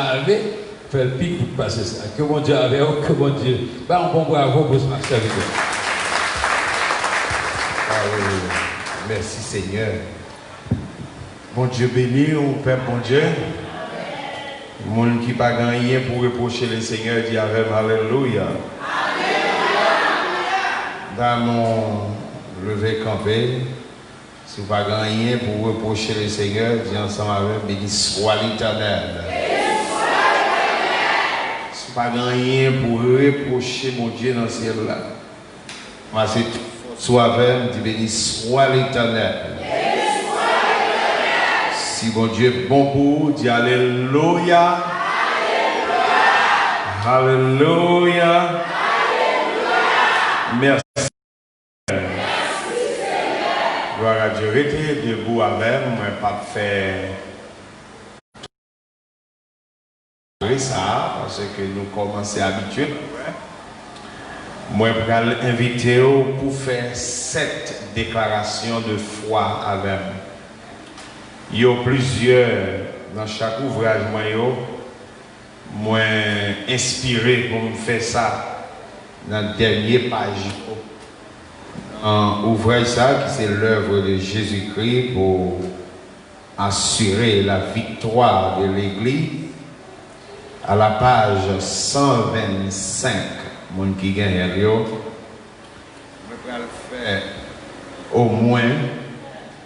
Avec, faire le pic pour passer ça. Que mon Dieu avec vous, que mon Dieu. Bah, on bon bravo pour ce marché avec vous. Merci Seigneur. Bon Dieu béni, ou Père bon Dieu. Le monde qui n'a pas gagné pour reprocher le Seigneur dit avec Alléluia. Dans mon lever campé, si vous n'avez pas gagné pour reprocher le Seigneur, dit ensemble avec béni soit l'Éternel. Si vous n'avez pas gagné pour reprocher mon Dieu dans le ciel là, moi c'est soit avec, dit béni soit l'Éternel. Si bon Dieu est bon pour vous, dis Alléluia. Alléluia. Merci. Gloire à Dieu. Restez debout avec moi, pas faire ça, parce que nous commençons à habituer. Moi, je vais inviter vous pour faire 7 déclarations de foi avec moi. Il y a plusieurs, dans chaque ouvrage, moi inspiré pour me faire ça dans la dernière page. Un ouvrage ça, qui c'est l'œuvre de Jésus-Christ pour assurer la victoire de l'Église. À la page 125, mon qui gagne, je vais faire au moins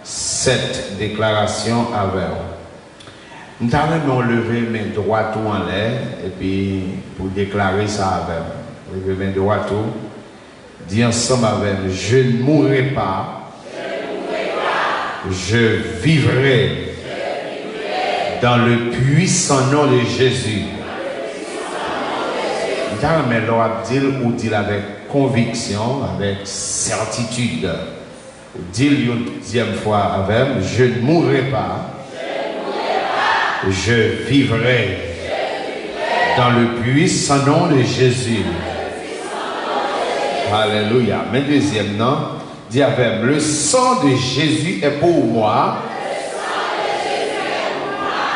7 déclarations avec vous. Nous allons lever mes droits tout en l'air et puis pour déclarer ça avec vous. Lever mes droits tout. Dis ensemble avec vous, je ne mourrai pas. Je vivrai dans le puissant nom de Jésus. Nous allons me dire avec conviction, avec certitude. Dis-le une deuxième fois avec, je ne mourrai pas, je vivrai dans le puissant nom de Jésus. Alléluia. Mais deuxième nom, dis avec, le sang de Jésus est pour moi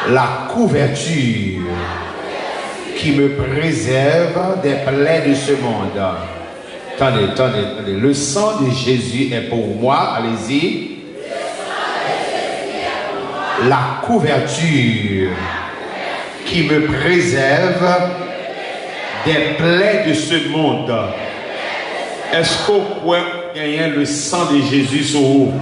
la couverture qui me préserve des plaies de ce monde. Attendez. Le sang de Jésus est pour moi. Allez-y. La couverture qui me préserve des plaies de ce monde. Est-ce qu'au coin, il y a le sang de Jésus sur vous?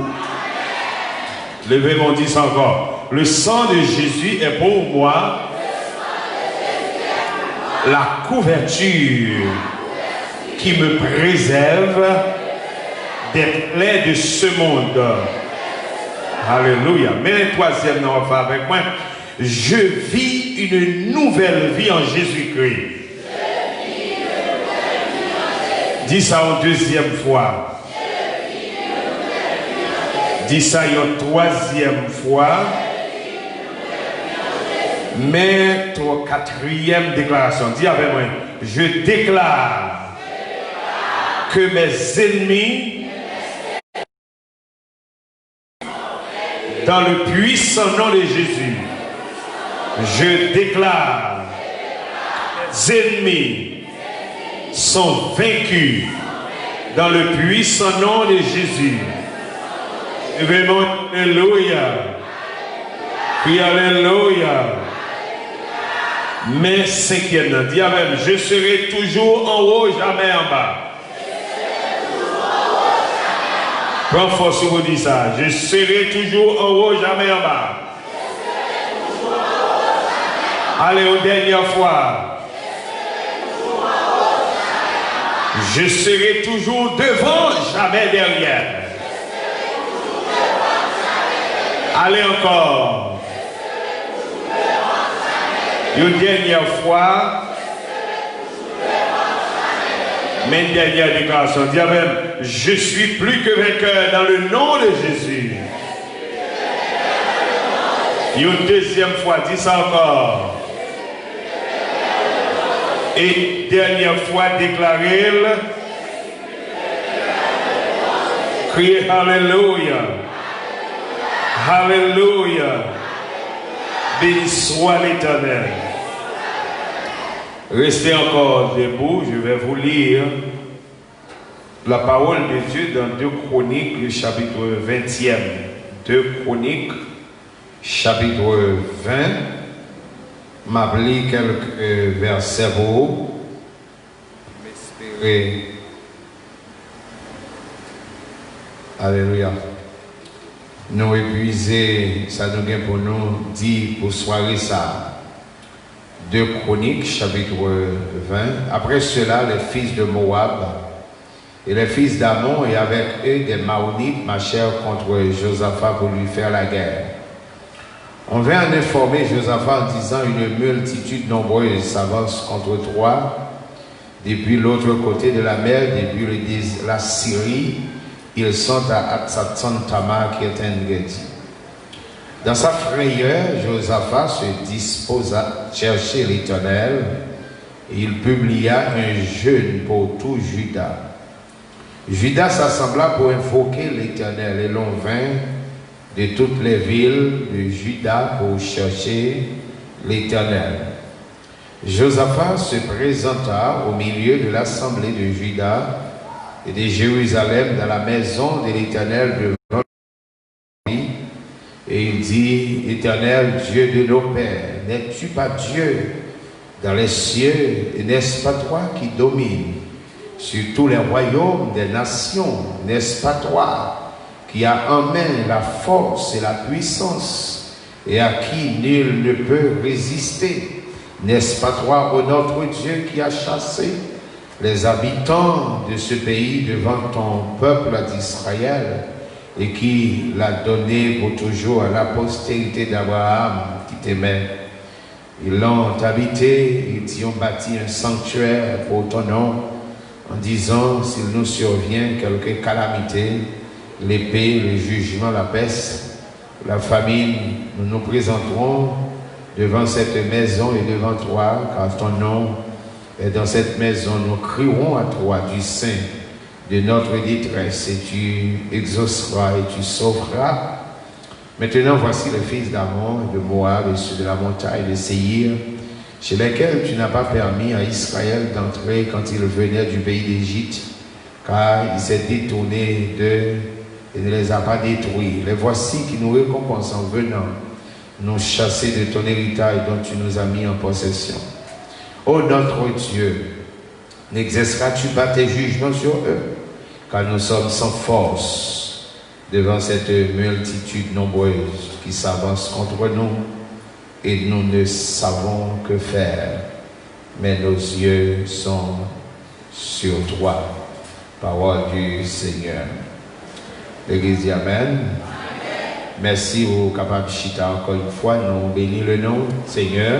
Levez mon 10 encore. Le sang de Jésus est pour moi la couverture qui me préserve des plaies de ce monde. Alléluia. Mais le troisième nom, enfin avec moi, je vis une nouvelle vie en Jésus-Christ. Dis ça une deuxième fois. Dis ça une troisième fois. Mais ton quatrième déclaration. Dis avec moi, je déclare que mes ennemis, dans le puissant nom de Jésus, je déclare que mes ennemis sont vaincus dans le puissant nom de Jésus. Alléluia. Puis Alléluia. Mais cinquième, dis avec, je serai toujours en haut, jamais en bas. Prends force vous dit ça. Je serai toujours en haut, jamais en bas. Allez, une dernière fois. Je serai toujours devant, jamais derrière. Allez encore. Une dernière fois. Mais une dernière déclaration. Dis même, je suis plus que vainqueur dans le nom de Jésus. Une deuxième fois, dis ça encore. Et dernière fois, déclarez-le. Criez Alléluia. Alléluia. Béni soit l'Éternel. Restez encore debout, je vais vous lire la parole de Dieu dans 2 Chroniques, le chapitre 20e. 2 Chroniques, chapitre 20. M'appeler quelques versets pour vous. M'espérer. Alléluia. Nous épuiser, ça nous vient pour nous dire pour soirée ça. 2 Chroniques, chapitre 20. Après cela, les fils de Moab et les fils d'Ammon et avec eux des Maonites marchèrent contre Josaphat pour lui faire la guerre. On vint en informer Josaphat en disant une multitude nombreuse s'avance contre toi depuis l'autre côté de la mer, depuis la Syrie. Ils sont à Hatzatson-Tamar qui est un Gedi. Dans sa frayeur, Josaphat se disposa à chercher l'Éternel et il publia un jeûne pour tout Juda. Juda s'assembla pour invoquer l'Éternel et l'on vint de toutes les villes de Juda pour chercher l'Éternel. Josaphat se présenta au milieu de l'assemblée de Juda et de Jérusalem dans la maison de l'Éternel devant lui. Et il dit, Éternel, Dieu de nos pères, n'es-tu pas Dieu dans les cieux, et n'est-ce pas toi qui domines sur tous les royaumes des nations? N'est-ce pas toi qui as en main la force et la puissance, et à qui nul ne peut résister? N'est-ce pas toi, ô notre Dieu, qui as chassé les habitants de ce pays devant ton peuple d'Israël, et qui l'a donné pour toujours à la postérité d'Abraham qui t'aimait? Ils l'ont habité, ils t'y ont bâti un sanctuaire pour ton nom, en disant, s'il nous survient quelque calamité, l'épée, le jugement, la peste, la famine, nous nous présenterons devant cette maison et devant toi, car ton nom est dans cette maison. Nous crierons à toi du sein de notre détresse, et tu exauceras et tu sauveras. Maintenant, voici les fils d'Ammon, de Moab et ceux de la montagne de Séhir, chez lesquels tu n'as pas permis à Israël d'entrer quand il venait du pays d'Égypte, car il s'est détourné d'eux et ne les a pas détruits. Les voici qui nous récompensent en venant nous chasser de ton héritage dont tu nous as mis en possession. Ô notre Dieu, n'exerceras-tu pas tes jugements sur eux, car nous sommes sans force devant cette multitude nombreuse qui s'avance contre nous, et nous ne savons que faire, mais nos yeux sont sur toi. Parole du Seigneur. L'Église dit Amen. Merci au capable Chita encore une fois. Nous bénissons le nom, Seigneur,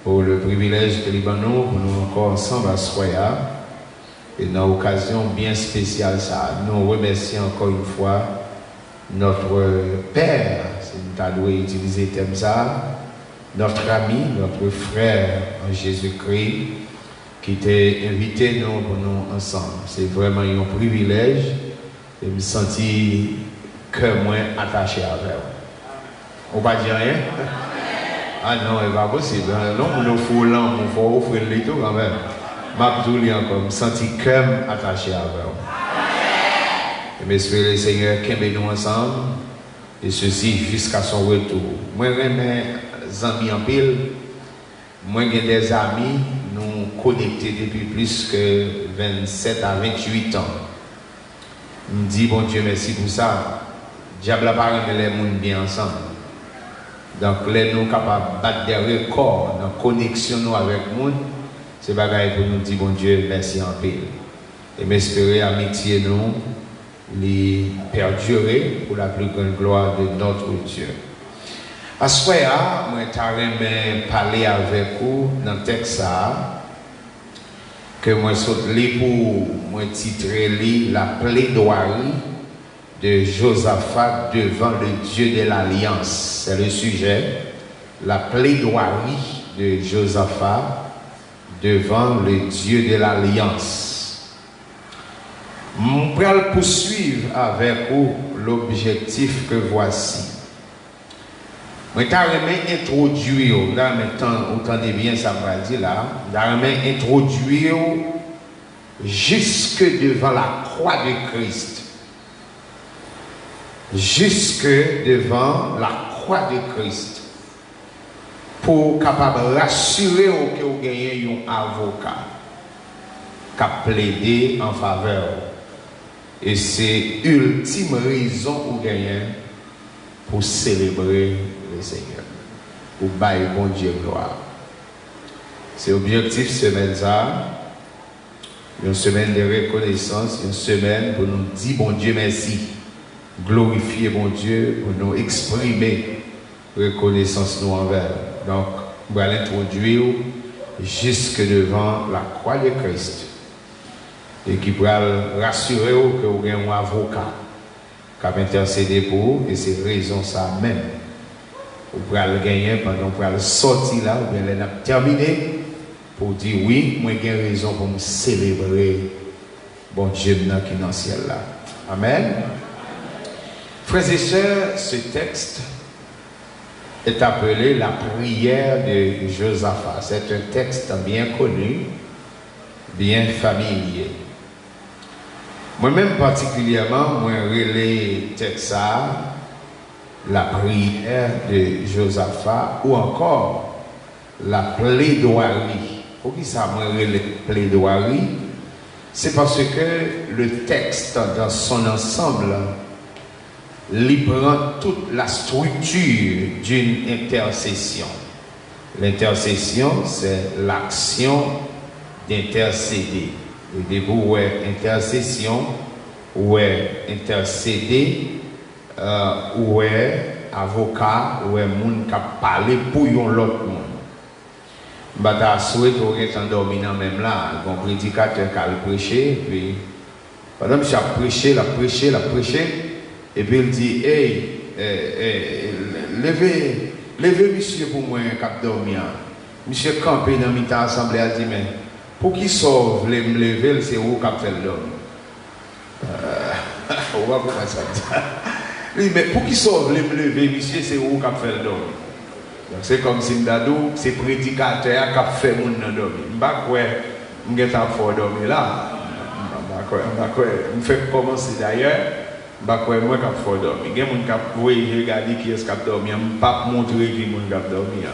pour le privilège de Libanon, pour nous encore ensemble à Soya. Et dans l'occasion bien spéciale, ça, nous remercions encore une fois notre Père, c'est nous avons utilisé le thème ça, notre ami, notre frère en Jésus-Christ, qui t'a invité nous pour nous ensemble. C'est vraiment un privilège de me sentir que moins attaché à vous. On va dire rien? Ah non, c'est pas possible. Non, nous foulons, il faut offrir les tout quand même. M'abdouli encore, me sentir comme attaché à vous. Et m'espère le Seigneur qu'aime nous ensemble, et ceci jusqu'à son retour. Moi, j'ai mes amis en pile, moi, j'ai des amis, nous connectés depuis plus que 27 à 28 ans. Je me dis, bon Dieu, merci pour ça. Diable a pas remis les gens bien ensemble. Donc, les nous capables de battre des records dans la connexion nous avec les gens, c'est bagaille pour nous dire, bon Dieu, merci en paix. Et m'espérer amitié nous, les perdurer pour la plus grande gloire de notre Dieu. À ce moment-là, moi, je parler avec vous dans le texte que moi, je pour moi titrer la plaidoirie de Josaphat devant le Dieu de l'Alliance. C'est le sujet, la plaidoirie de Josaphat devant le Dieu de l'Alliance. Je vais poursuivre avec vous l'objectif que voici. Je vais introduire, autant de bien ça va dire là, je vais introduire jusque devant la croix de Christ. Jusque devant la croix de Christ. Pour capable rassurer que vous gagnez un avocat qui a plaidé en faveur. Et c'est l'ultime raison pour gagner pour célébrer le Seigneur. Pour bailler bon Dieu gloire. C'est l'objectif semaine ça. Une semaine de reconnaissance, une semaine pour nous dire bon Dieu merci. Glorifier bon Dieu pour nous exprimer reconnaissance nous envers. Donc, on va l'introduire jusque devant la croix de Christ. Et qui pourra rassurer que vous avez un avocat qui a intercédé pour vous, et c'est raison ça même. Vous pourrez le gagner pendant que vous pourrez le sortir là, ou bien le terminer pour dire oui, moi j'ai raison pour me célébrer bon Dieu qui est dans le ciel là. Amen. Frères et sœurs, ce texte est appelé la prière de Josaphat. C'est un texte bien connu, bien familier. Moi-même particulièrement, moi relais texte la prière de Josaphat ou encore la plaidoirie. Pour qui ça moi relais plaidoirie? C'est parce que le texte dans son ensemble il prend toute la structure d'une intercession. L'intercession, c'est l'action d'intercéder. Et debout, ouais, intercession, ouais, intercéder, ouais, avocat, ouais, monde qui a parlé pour l'autre monde. Bata souhaite qu'on est endormi dans même là, un prédicateur qui a prêché, puis pendant que j'ai prêché, et puis il dit, hey, levez monsieur pour moi, cap dormir. Monsieur campé dans mi-temps assemblée, il dit, mais pour qui sauve me lever, c'est où cap fait l'homme. On va pas ça. Il dit, mais pour qui sauve me lever, monsieur, c'est où cap fait l'homme. Donc c'est comme si m'dadou, c'est prédicateur qui a fait mon dormir. M'ba quoi, m'geta fort dormir là. M'ba quoi, m'fait commencer d'ailleurs. Bah quoi moi cap fort dormir. Il y a mon cap oui regarder qui est cap dormir, pas montrer qui mon cap dormir.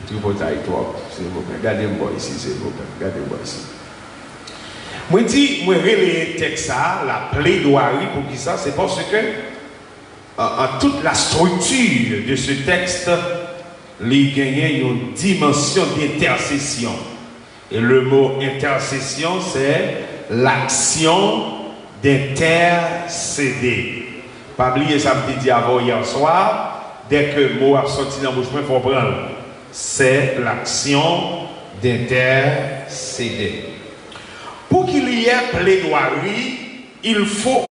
Tu peux tailler toi, s'il vous plaît. Regardez-moi ici, s'il vous plaît. Regardez-moi ici. Moi dis moi relais texte ça, la plaidoirie pour qui ça, c'est parce que en toute la structure de ce texte, il y a une dimension d'intercession. Et le mot intercession, c'est l'action d'intercéder. Pas oublier ça me dit avant hier soir, dès que le mot a sorti dans la bouche, il faut prendre. C'est l'action d'intercéder. Pour qu'il y ait plaidoirie, il faut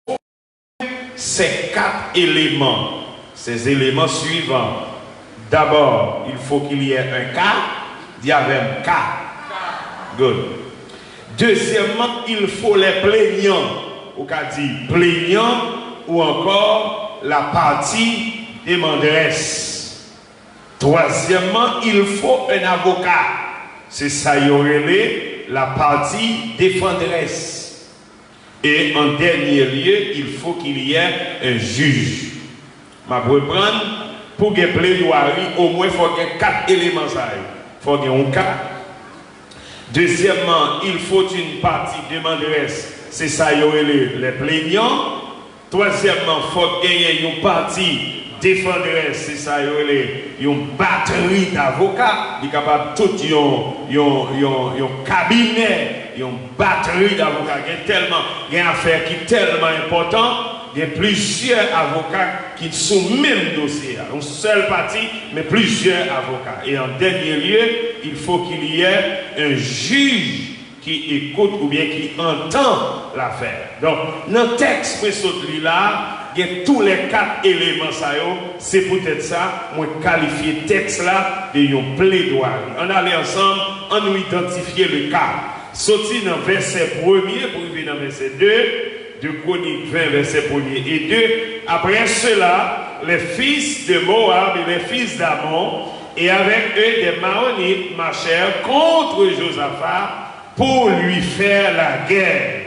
ces 4 éléments. Ces éléments suivants. D'abord, il faut qu'il y ait un cas. Dis avec un cas. Good. Deuxièmement, il faut les plaignants. Ou qu'a dit plaignant ou encore la partie demanderesse. Troisièmement, il faut un avocat. C'est ça y aurait la partie défenderesse. Et en dernier lieu, il faut qu'il y ait un juge. Je vais reprendre pour que plaidoirie, au moins il faut qu'il y ait 4 éléments. Il faut qu'il y ait un cas. Deuxièmement, il faut une partie demanderesse. C'est ça, il y aurait les plaignants. Troisièmement, il faut gagner une partie défenderesse. C'est ça, il y aurait une batterie d'avocats. Il est capable de tout un cabinet, une batterie d'avocats. Il y a une affaire qui est tellement importante. Il y a plusieurs avocats qui sont même dossier. Une seule partie, mais plusieurs avocats. Et en dernier lieu, il faut qu'il y ait un juge qui écoute ou bien qui entend l'affaire. Donc, dans le texte là, il y a tous les 4 éléments. C'est peut-être ça, moi qualifier le texte là de une plaidoirie. On allait ensemble, on nous identifier le cas. Sorti dans verset 1er pour arriver dans verset 2, de Chroniques 20, verset 1er et 2. Après cela, les fils de Moab et les fils d'Ammon, et avec eux des Maonites marchèrent contre Josaphat pour lui faire la guerre.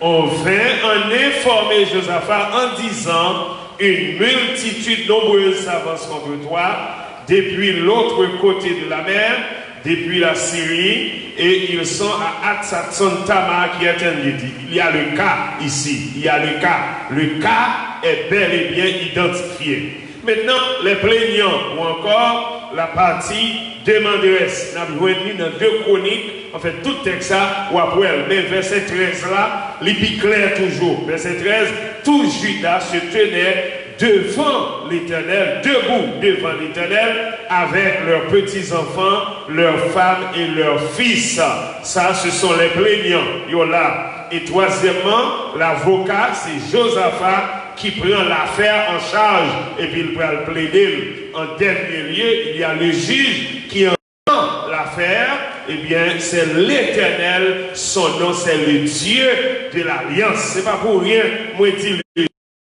On vint en informer Josaphat en disant, une multitude nombreuse s'avance contre toi, depuis l'autre côté de la mer, depuis la Syrie, et ils sont à Hatzatson Tamar qui est un lieu. Il y a le cas ici, il y a le cas. Le cas est bel et bien identifié. Maintenant, les plaignants ou encore la partie demanderesse. Nous avons dans 2 Chroniques, en fait tout texte ça, ou après, mais verset 13 là, il est clair toujours. Verset 13, tout Judas se tenait devant l'Éternel, debout devant l'Éternel, avec leurs petits-enfants, leurs femmes et leurs fils. Ça, ce sont les plaignants. Yola. Et troisièmement, l'avocat, c'est Josaphat qui prend l'affaire en charge et puis il prend le plaider. En dernier lieu, il y a le juge qui entend l'affaire. Eh bien, c'est l'Éternel, son nom, c'est le Dieu de l'Alliance. C'est pas pour rien, moi, je dis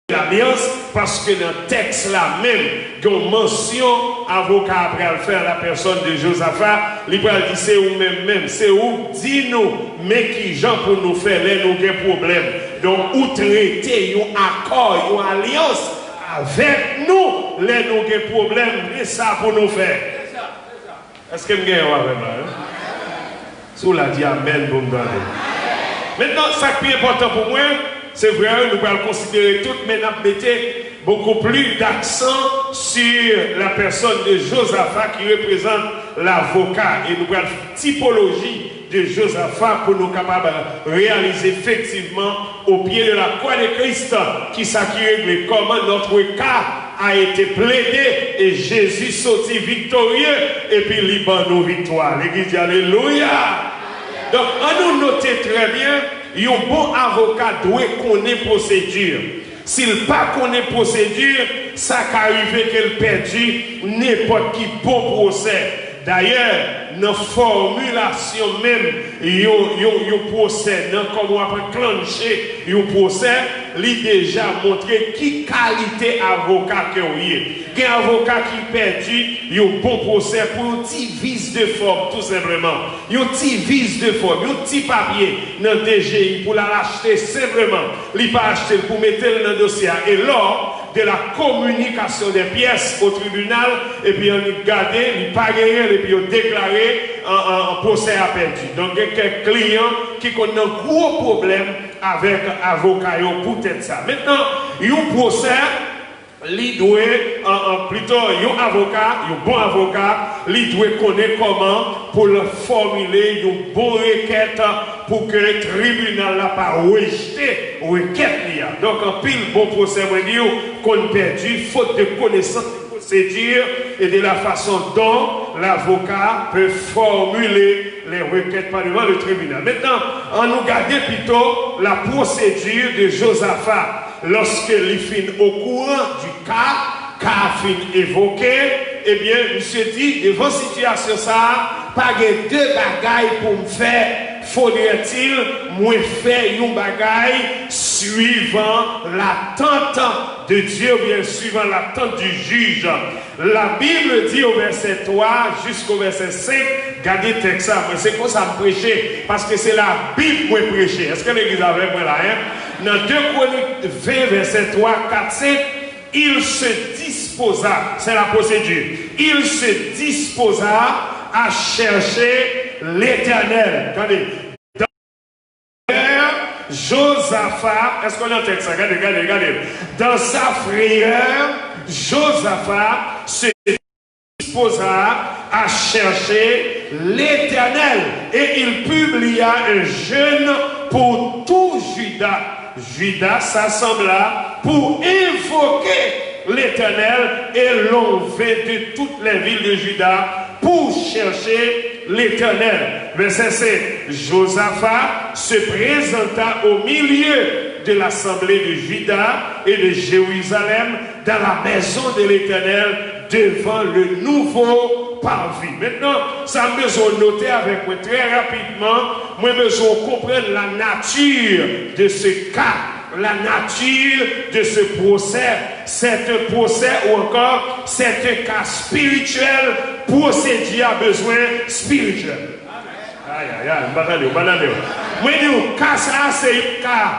l'Alliance, parce que dans le texte là même, il y a une mention avocat après le faire la personne de Josaphat, il va dire c'est où même, c'est où, dis-nous, mais qui gens pour nous faire, là, nous avons problème. Donc, ou traiter, un accord, une alliance avec nous, là, nous avons problème, et ça pour nous faire. Est-ce que vous avez un avec moi? Sous la dit Amen, bon d'aller. Maintenant, ça qui est important pour moi, c'est vrai, nous allons considérer tout, mais nous mettons beaucoup plus d'accent sur la personne de Josaphat qui représente l'avocat. Et nous allons typologie de Josaphat pour nous capables de réaliser effectivement au pied de la croix de Christ qui règle comment notre cas a été plaidé et Jésus sorti victorieux et puis libre nos victoires. L'église dit Alléluia. Donc, on nous note très bien. Un bon avocat doit connaître procédure. S'il pas connaît procédure, ça qu'arrive qu'elle perdu n'importe qui bon procès. D'ailleurs, dans la formulation même, il y a un procès, comme on va clencher un procès, il a déjà montré qui qualité avocat qu'il y a. Il y a un avocat qui perdu, il y a un bon procès pour un petit vice de forme, tout simplement. Il y a un petit vice de forme, un petit papier dans le DGI pour l'acheter simplement. Il ne pas acheter pour mettre dans le dossier. Et lors de la communication des pièces au tribunal, et puis on a gardé, il pas gagné, et puis on a déclaré un procès à perdu. Donc, il y a quelques clients qui ont un gros problème avec l'avocat pour être ça. Maintenant, il y a un procès. Il doit, plutôt, un avocat, un bon avocat, il doit connaître comment pour formuler une bonne requête pour que le tribunal n'a pas rejeté la requête. Donc, en pile, bon procès, qu'on perdu, faute de connaissance de procédure et de la façon dont l'avocat peut formuler les requêtes par devant le tribunal. Maintenant, on nous garde plutôt la procédure de Josaphat. Lorsque les fin au courant du cas fin évoqué, eh bien, monsieur dit, devant situation ça, pas de 2 bagailles pour me faire, faudrait-il, moi faire un bagaille suivant l'attente de Dieu, bien suivant l'attente du juge. La Bible dit au verset 3 jusqu'au verset 5, regardez le texte, c'est quoi ça me prêcher? Parce que c'est la Bible qui me prêcher. Est-ce que l'église avec moi là, hein? Dans 2 Chroniques 20, verset 3, 4, 5, il se disposa, c'est la procédure, il se disposa à chercher l'Éternel. Regardez. Josaphat, est-ce qu'on entend ça? Regardez. Dans sa frayeur, Josaphat se disposa à chercher l'Éternel et il publia un jeûne pour tout Juda. Juda s'assembla pour invoquer l'Éternel et l'on vint de toutes les villes de Juda pour chercher l'Éternel. Verset 7. Josaphat se présenta au milieu de l'assemblée de Juda et de Jérusalem dans la maison de l'Éternel devant le nouveau parvis. Maintenant, ça me besoin de noter avec moi très rapidement, moi besoin de comprendre la nature de ce cas, la nature de ce procès. c'est un procès ou encore c'est un cas spirituel, procédure à besoin spirituel. Aïe, aïe, aïe, banane. Moi, nous, cas ça, c'est un cas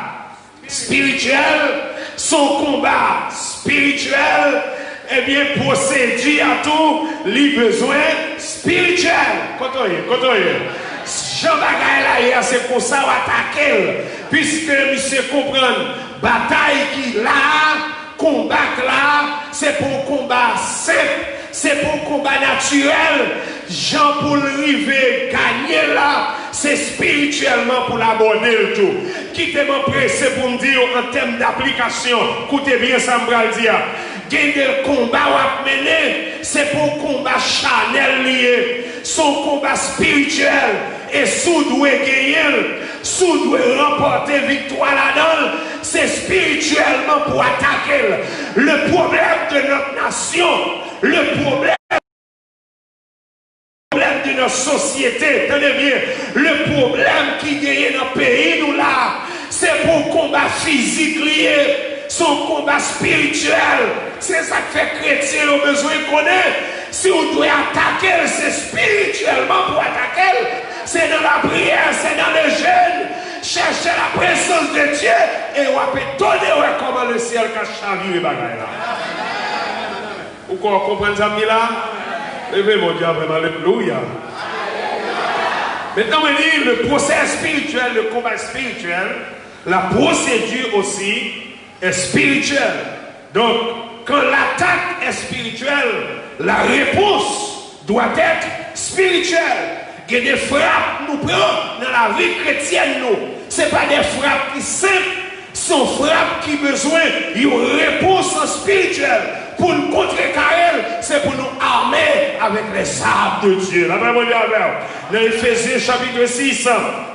spirituel, son combat spirituel, eh bien, procédure à tout, les besoins spirituels. Côtoyez. Jean Bagaille là, c'est pour ça qu'on attaque, puisque monsieur comprend, bataille qui là, combat là, c'est pour combat simple, c'est pour combat naturel. Jean pour arriver gagner là, c'est spirituellement pour l'aborder le tout. Quittez-moi pressé pour me dire en termes d'application, écoutez bien ça me va le dire. Gagner le combat à mener, c'est pour combat charnel lié, son combat spirituel. Et sous doit gagner, sous doit remporter victoire là-dedans, c'est spirituellement pour attaquer le problème de notre nation, le problème de notre société, tenez bien, le problème qui gagne dans le pays, nous là, c'est pour combat physique lié, son combat spirituel, c'est ça que fait chrétien au besoin de connaître. Si on doit attaquer, c'est spirituellement pour attaquer, c'est dans la prière, c'est dans le jeûne, chercher la présence de Dieu et on peut donner comment le ciel a chaviré les bagailles là. Vous comprenez ça là? Levez mon Dieu, vraiment, alléluia. Maintenant, on dit le procès spirituel, le combat spirituel, la procédure aussi est spirituelle. Donc, quand l'attaque est spirituelle, la réponse doit être spirituelle. Il y a des frappes nous prenons dans la vie chrétienne. Ce n'est pas des frappes qui simples, ce sont frappes qui ont besoin d'une réponse spirituelle. Pour nous contrecarrer, c'est pour nous armer avec les armes de Dieu. La Bible dit dans Éphésiens chapitre 6,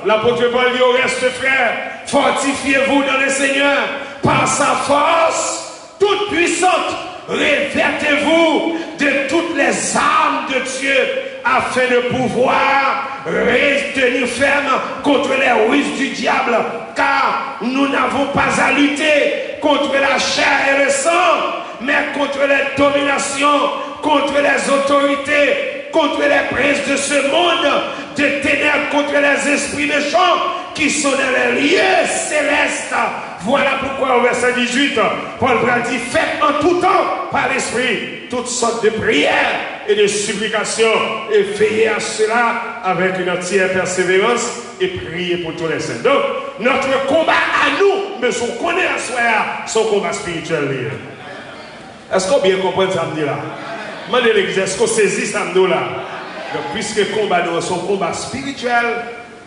l'apôtre Paul dit au reste frère, fortifiez-vous dans le Seigneur par sa force toute puissante. Revêtez-vous de toutes les armes de Dieu afin de pouvoir rester ferme contre les ruses du diable, car nous n'avons pas à lutter contre la chair et le sang, mais contre les dominations, contre les autorités, contre les princes de ce monde, de ténèbres, contre les esprits méchants qui sont dans les lieux célestes. Voilà pourquoi au verset 18, Paul va dire, faites en tout temps par l'esprit toutes sortes de prières et de supplications et veillez à cela avec une entière persévérance et priez pour tous les saints. Donc, notre combat à nous, mais on connaît à soi son combat spirituel. Est-ce qu'on bien comprend ça me dit là? Demandez l'église, est-ce qu'on saisit ça me dit là? Donc, puisque le combat nous son combat spirituel,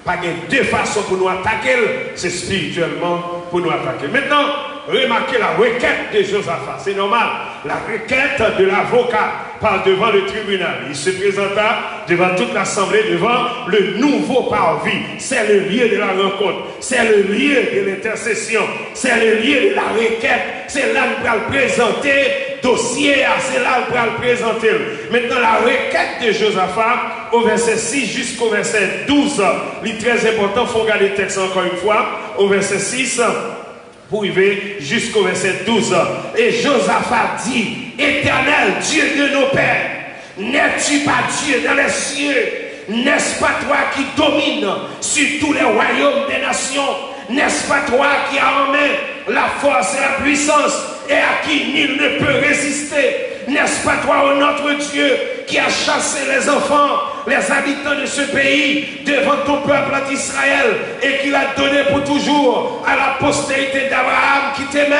pas de deux façons pour nous attaquer, c'est spirituellement pour nous attaquer. Maintenant, remarquez la requête de Josaphat. C'est normal. La requête de l'avocat par devant le tribunal. Il se présenta devant toute l'assemblée, devant le nouveau parvis. C'est le lieu de la rencontre. C'est le lieu de l'intercession. C'est le lieu de la requête. C'est là qu'on va le présenter. Dossier, c'est là qu'on va le présenter. Maintenant, la requête de Josaphat, au verset 6 jusqu'au verset 12, il est très important. Il faut regarder le texte encore une fois. Au verset 6, pour arriver jusqu'au verset 12. Et Josaphat dit, Éternel, Dieu de nos pères, n'es-tu pas Dieu dans les cieux? N'est-ce pas toi qui domines sur tous les royaumes des nations? N'est-ce pas toi qui as en main la force et la puissance et à qui nul ne peut résister? N'est-ce pas toi, ô notre Dieu, qui a chassé les enfants, les habitants de ce pays devant ton peuple d'Israël et qui l'a donné pour toujours à la postérité d'Abraham qui t'aimait?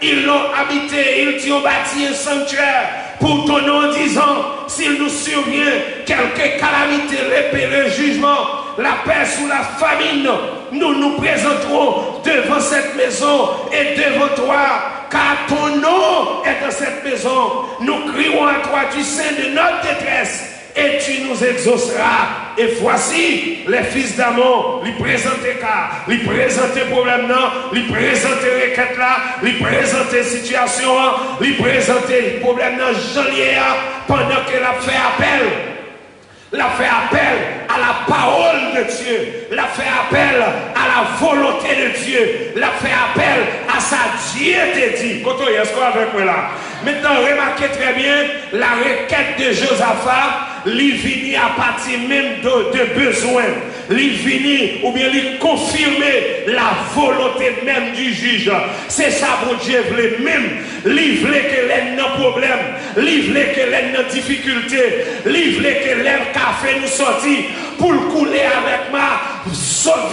Ils l'ont habité, ils t'y ont bâti un sanctuaire pour ton nom en disant, s'il nous survient quelque calamité, l'épée, le jugement, la peste ou la famine, nous nous présenterons devant cette maison et devant toi, car ton nom est dans cette maison. Nous crierons à toi du sein de notre détresse et tu nous exauceras. Et voici les fils d'Amon, lui présenter cas, lui présenter problème là, lui présenter requête là, lui présenter situation, lui présenter problème là, pendant qu'elle a fait appel. L'a fait appel à la parole de Dieu, l'a fait appel à la la volonté de Dieu, l'a fait appel à sa Dieu te dit. Quand est-ce qu'on avec moi là? Maintenant, remarquez très bien la requête de Josaphat. Il vient à partir même de besoin. Il vient ou bien il confirmer la volonté même du juge. C'est ça pour Dieu voulait même. Il voulait que l'aide n'a problème. Il voulait que l'aide n'a difficulté. Il voulait que l'aide qu'a fait nous sortir pour le couler avec ma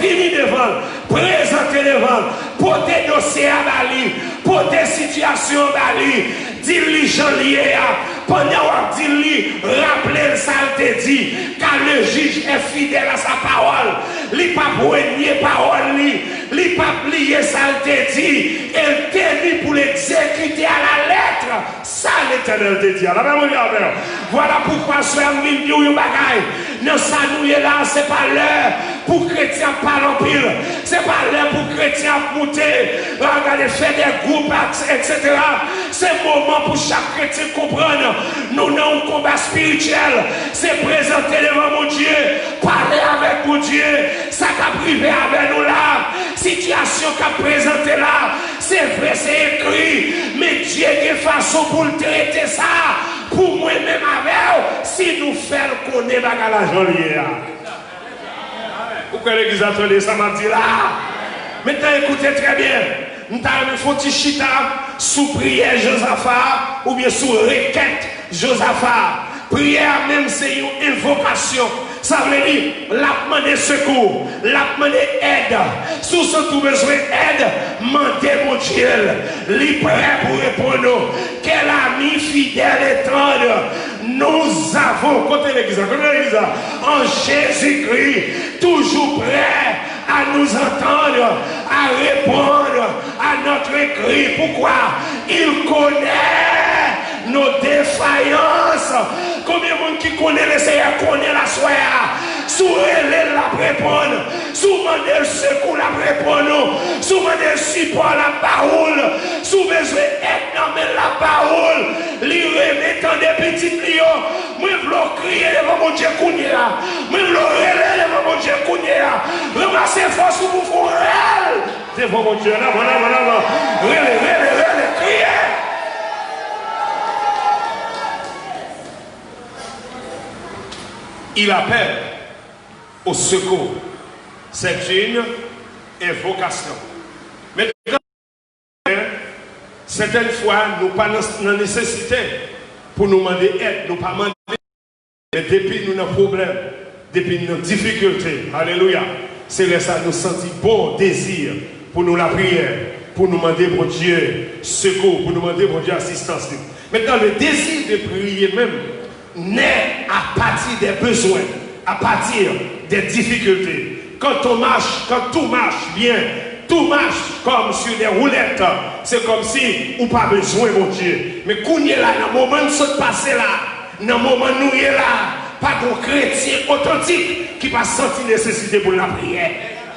venir devant, présenter devant, porter dossier à Bali, porter situation à Bali. Dis-lui, Jean-Lié, pendant que dis-lui, rappelez ça, te dit, car le juge est fidèle à sa parole. Il n'a pas nier parole, il n'a pas plié ça, te dit, il t'a pour l'exécuter à la lettre. Ça, l'Éternel te dit. Voilà pourquoi je suis en ligne de bagaille. Non, ça nous est là, c'est pas l'heure pour chrétiens parler en pile. C'est pas l'heure pour chrétiens monter, regarder, faire des groupes, etc. C'est le moment pour chaque chrétien comprendre. Nous avons un combat spirituel. C'est présenter devant mon Dieu, parler avec mon Dieu. Ça qu'a privé avec nous là. Situation qu'a présenté là. C'est vrai, c'est écrit. Mais Dieu a une façon pour le traiter ça. Pour moi-même avec si nous faisons connaître la jolie. Pourquoi l'église a entendu ça m'a dit là? Maintenant écoutez très bien. Nous avons fait un petit chita sous prière Josaphat ou bien sous requête Josaphat. Prière même c'est une invocation. Ça veut dire la demande secours, la demande aide. Sous ce tout besoin d'aide, mandez mon Dieu. Il prêt pour répondre. Quel ami fidèle et tendre nous avons, côté l'église, en Jésus-Christ, toujours prêt à nous entendre, à répondre à notre cri. Pourquoi? Il connaît nos défaillances. Combien de monde qui connaît le Seigneur connaît la soya? Sous elle la répondre, sous demander le secours la répondre, sous demander le support la parole, sous besoin d'aide dans la parole, lui remettant des petites lions. Moi je veux crier devant mon Dieu Kounia. Moi je veux relayer devant mon Dieu Kounia. Ramassez force pour vous faire devant mon Dieu. Là, voilà. Relayer, crier. Il appelle au secours. C'est une invocation. Mais certaines fois, nous pas dans nécessité pour nous demander aide, nous pas demander. Mais depuis nous avons problème, depuis nous avons difficulté, alléluia, c'est là ça nous sentit bon désir pour nous la prière, pour nous demander pour Dieu secours, pour nous demander pour Dieu assistance. Maintenant, le désir de prier même naît à partir des besoins, à partir des difficultés. Quand tout marche bien, tout marche comme sur des roulettes. C'est comme si on n'a pas besoin, mon Dieu. Mais quand on est là, dans le moment où nous passé là, dans le moment où nous sommes là, pas de chrétien authentique qui va sentir nécessité pour la prière.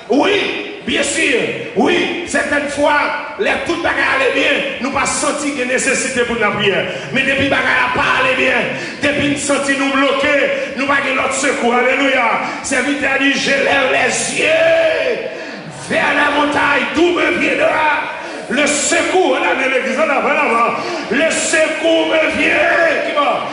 Oui, bien sûr, oui, certaines fois, les toutes bagarres allaient bien, nous pas senti de nécessité pour la prière. Mais depuis bagarre pas aller bien, depuis nous senti nous bloquer, nous pas de l'autre secours. Alléluia. C'est vite à dire, je lève les yeux vers la montagne, d'où me viendra le secours. On a l'église, le secours me vient. Qui va?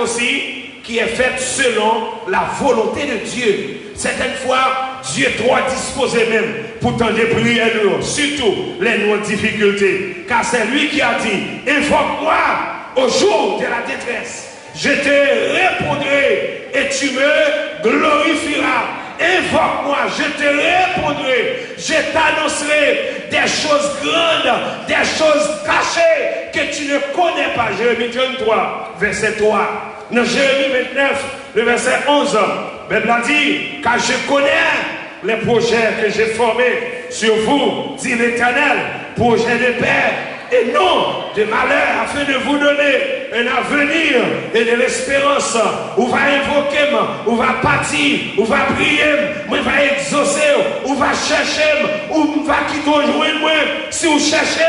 Aussi qui est faite selon la volonté de Dieu. Certaines fois, Dieu doit disposer même pour tendre des prières, surtout les nos difficultés. Car c'est lui qui a dit, invoque-moi au jour de la détresse. Je te répondrai et tu me glorifieras. Invoque-moi, je te répondrai, je t'annoncerai des choses grandes, des choses cachées que tu ne connais pas. Jérémie 33, verset 3. Dans Jérémie 29, le verset 11, la Bible a dit, car je connais les projets que j'ai formés sur vous, dit l'Éternel, projets de paix et non de malheur, afin de vous donner un avenir et de l'espérance. Où va invoquer, où va partir, où va prier, où va exaucer, où va chercher, où va quitter joindre moi. Si vous cherchez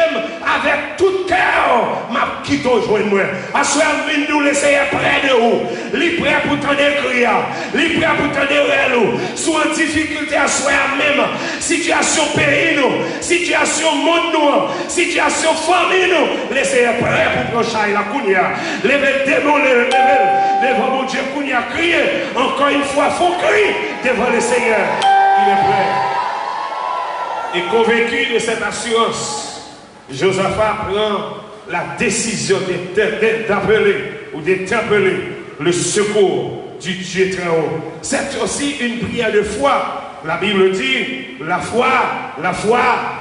avec tout cœur, m'a quitte joindre moi. À ce moment, nous laisser près de vous. Li prêt pour t'en écrire, li prêt pour t'en dérouler. Sous en difficulté à soi même, situation pays nous, situation monde nous, situation famille nous, laissez prêt pour prochain la kounia. Levez le démon, levez devant mon Dieu kounia, crier. Encore une fois, faut crier devant le Seigneur. Il est prêt. Et convaincu de cette assurance, Josaphat prend la décision d'appeler ou d'interpeller le secours du Dieu très haut. C'est aussi une prière de foi. La Bible dit, la foi,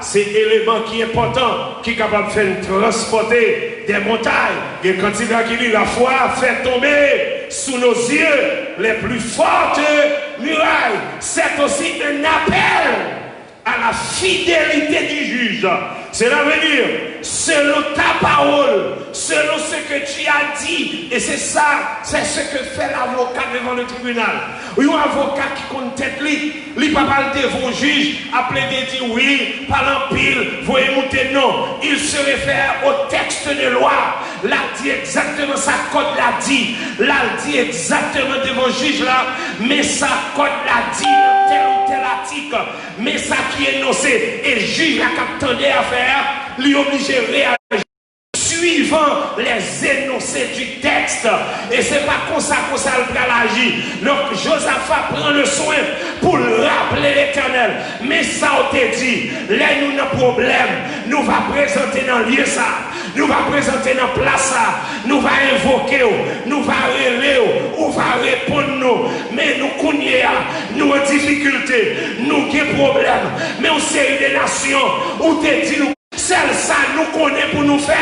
c'est l'élément qui est important, qui est capable de faire transporter des montagnes. Et quand il dit, la foi fait tomber sous nos yeux les plus fortes murailles. C'est aussi un appel à la fidélité du juge. Cela veut dire, selon ta parole, selon ce que tu as dit, et c'est ça, c'est ce que fait l'avocat devant le tribunal. Un avocat qui compte tête lui pas parler devant le juge, appelé de dire oui, par l'empile, vous monter non. Il se réfère au texte de loi. Là, dit exactement ça, code l'a dit. Là, dit exactement devant le juge là, mais ça, code l'a dit. Tel ou tel article, mais ça qui est énoncé, et le juge a qu'attendait à faire, lui obligé à réagir suivant les énoncés du texte. Et c'est pas comme ça le peut agir. Donc Josaphat prend le soin pour rappeler l'Éternel. Mais ça on te dit, là nous avons un problème, nous va présenter dans le lieu ça, nous va présenter dans place ça, nous va invoquer, nous va relever, ou va répondre nous. Mais nous connaissons, nous en difficulté, nous avons problème. Mais on série des nations où te dit nous. Celle ça nous connaît pour nous faire,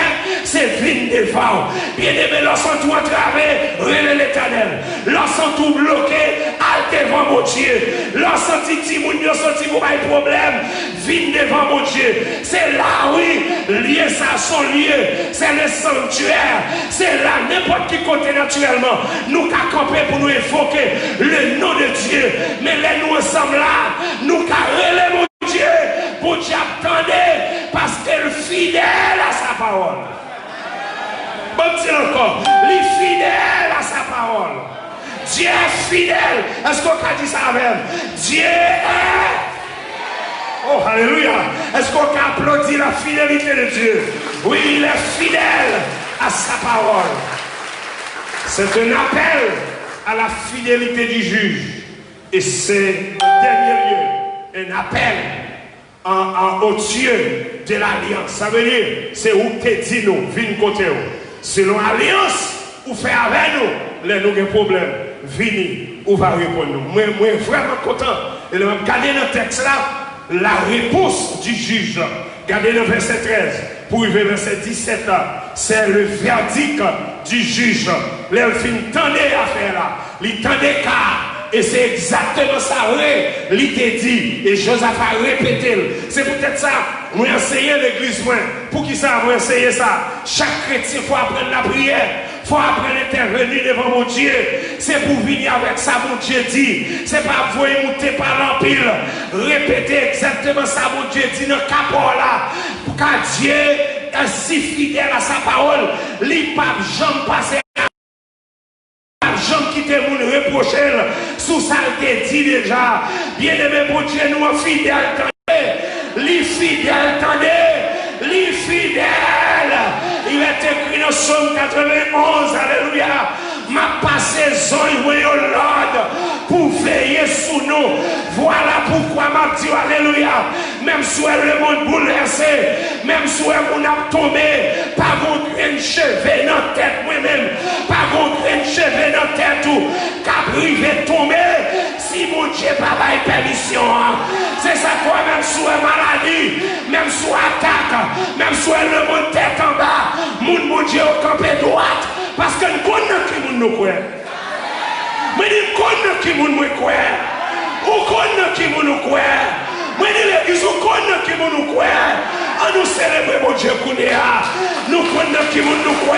c'est vine devant. Bien aimé, lorsqu'on tout entravé, relève l'Éternel. Lorsqu'on tout bloqué, al devant mon Dieu. Lorsqu'on dit moun yo senti pour pas de problème, vine devant mon Dieu. C'est là, oui, lié ça son lieu, c'est le sanctuaire. C'est là, n'importe qui côté naturellement, nous qu'à camper pour nous évoquer le nom de Dieu. Mais là, nous ensemble là, nous qu'à relève mon Dieu, pour Dieu attendez. Parce qu'elle est fidèle à sa parole. Bon Dieu encore, il est fidèle à sa parole. Dieu est fidèle. Est-ce qu'on a dit ça avec? Dieu est. Oh, alléluia. Est-ce qu'on a applaudi la fidélité de Dieu? Oui, il est fidèle à sa parole. C'est un appel à la fidélité du juge. Et c'est, en dernier lieu, un appel au Dieu de l'alliance. Ça veut dire, c'est où te dit nous, vine côté où. Selon l'alliance, ou fait avec nous, les nous avons problème, vini, ou va répondre nous. Moi, vraiment content. Et le regardez dans le texte là, la réponse du juge. Regardez le verset 13, pour arriver au verset 17, c'est le verdict du juge. L'elfine tendait à faire là, il tendait car. Et c'est exactement ça, il t'a dit, et Josaphat a répété. C'est peut-être ça, moi enseigner l'église, pour qui ça, moi enseigner ça. Chaque chrétien, il faut apprendre la prière, il faut apprendre à intervenir devant mon Dieu. C'est pour venir avec ça, mon Dieu dit. C'est pas vous monter par l'empile, répéter exactement ça, mon Dieu dit, dans le capot là, pour que Dieu est si fidèle à sa parole, il pas jamais passer. Jean qui te moun reprocher sous ça te dit déjà. Bien aimé mon Dieu, nous en fidèle, les fidèles, attendez, les fidèles. Il est écrit dans Somme 91, alléluia. Ma passé zone Lord pour veiller sous nous. Voilà pourquoi m'a dit alléluia. Même si le monde bouleversé, même si on a tombé, pas mon grain de cheveux dans la tête moi-même, pas mon grain de cheveux dans la tête tout, qu'à privé tomber, si mon Dieu pas de permission. C'est ça quoi, même sous maladie, même sous attaque, même sous le monde tête en bas, mon Dieu au campé droite, parce que nous connaissons qui nous croit. Mais nous connaissons qui nous croit. Nous connaissons qui nous croit. bon Dieu qu'on est là. Nous connaissons qui nous croit.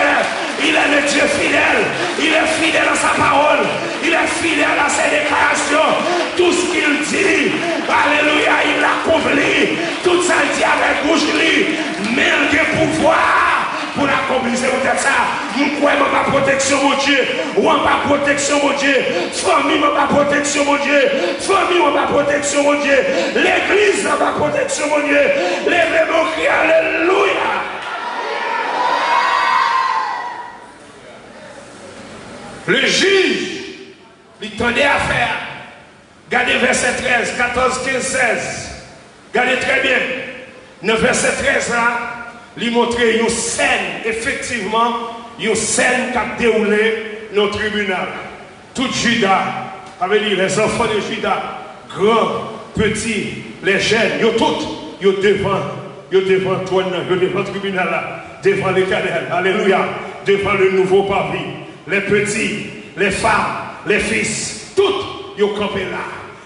Il est le Dieu fidèle. Il est fidèle à sa parole. Il est fidèle à ses déclarations. Tout ce qu'il dit, alléluia, il l'accomplit. Tout ça, il dit avec bouche lui. Mais il a pouvoir pour l'accomplir. C'est peut-être ça. Nous croyons ma protection, mon Dieu. Ou en ma protection, mon Dieu. Famille, ma protection, mon Dieu. Famille, ma protection, mon Dieu. L'église, ma protection, mon Dieu. Levez mon cri, alléluia. Le juge, il tenait à faire. Regardez verset 13, 14, 15, 16. Regardez très bien. Dans verset 13 là, il montrait une scène, effectivement, une scène qui a déroulé dans le tribunal. Tout Judas, avait dit les enfants de Judas, grands, petits, les jeunes, ils tous, ils devant le tribunal là, devant l'Éternel, alléluia, devant le nouveau parvis. Les petits, les femmes, les fils, tous, ils campé là.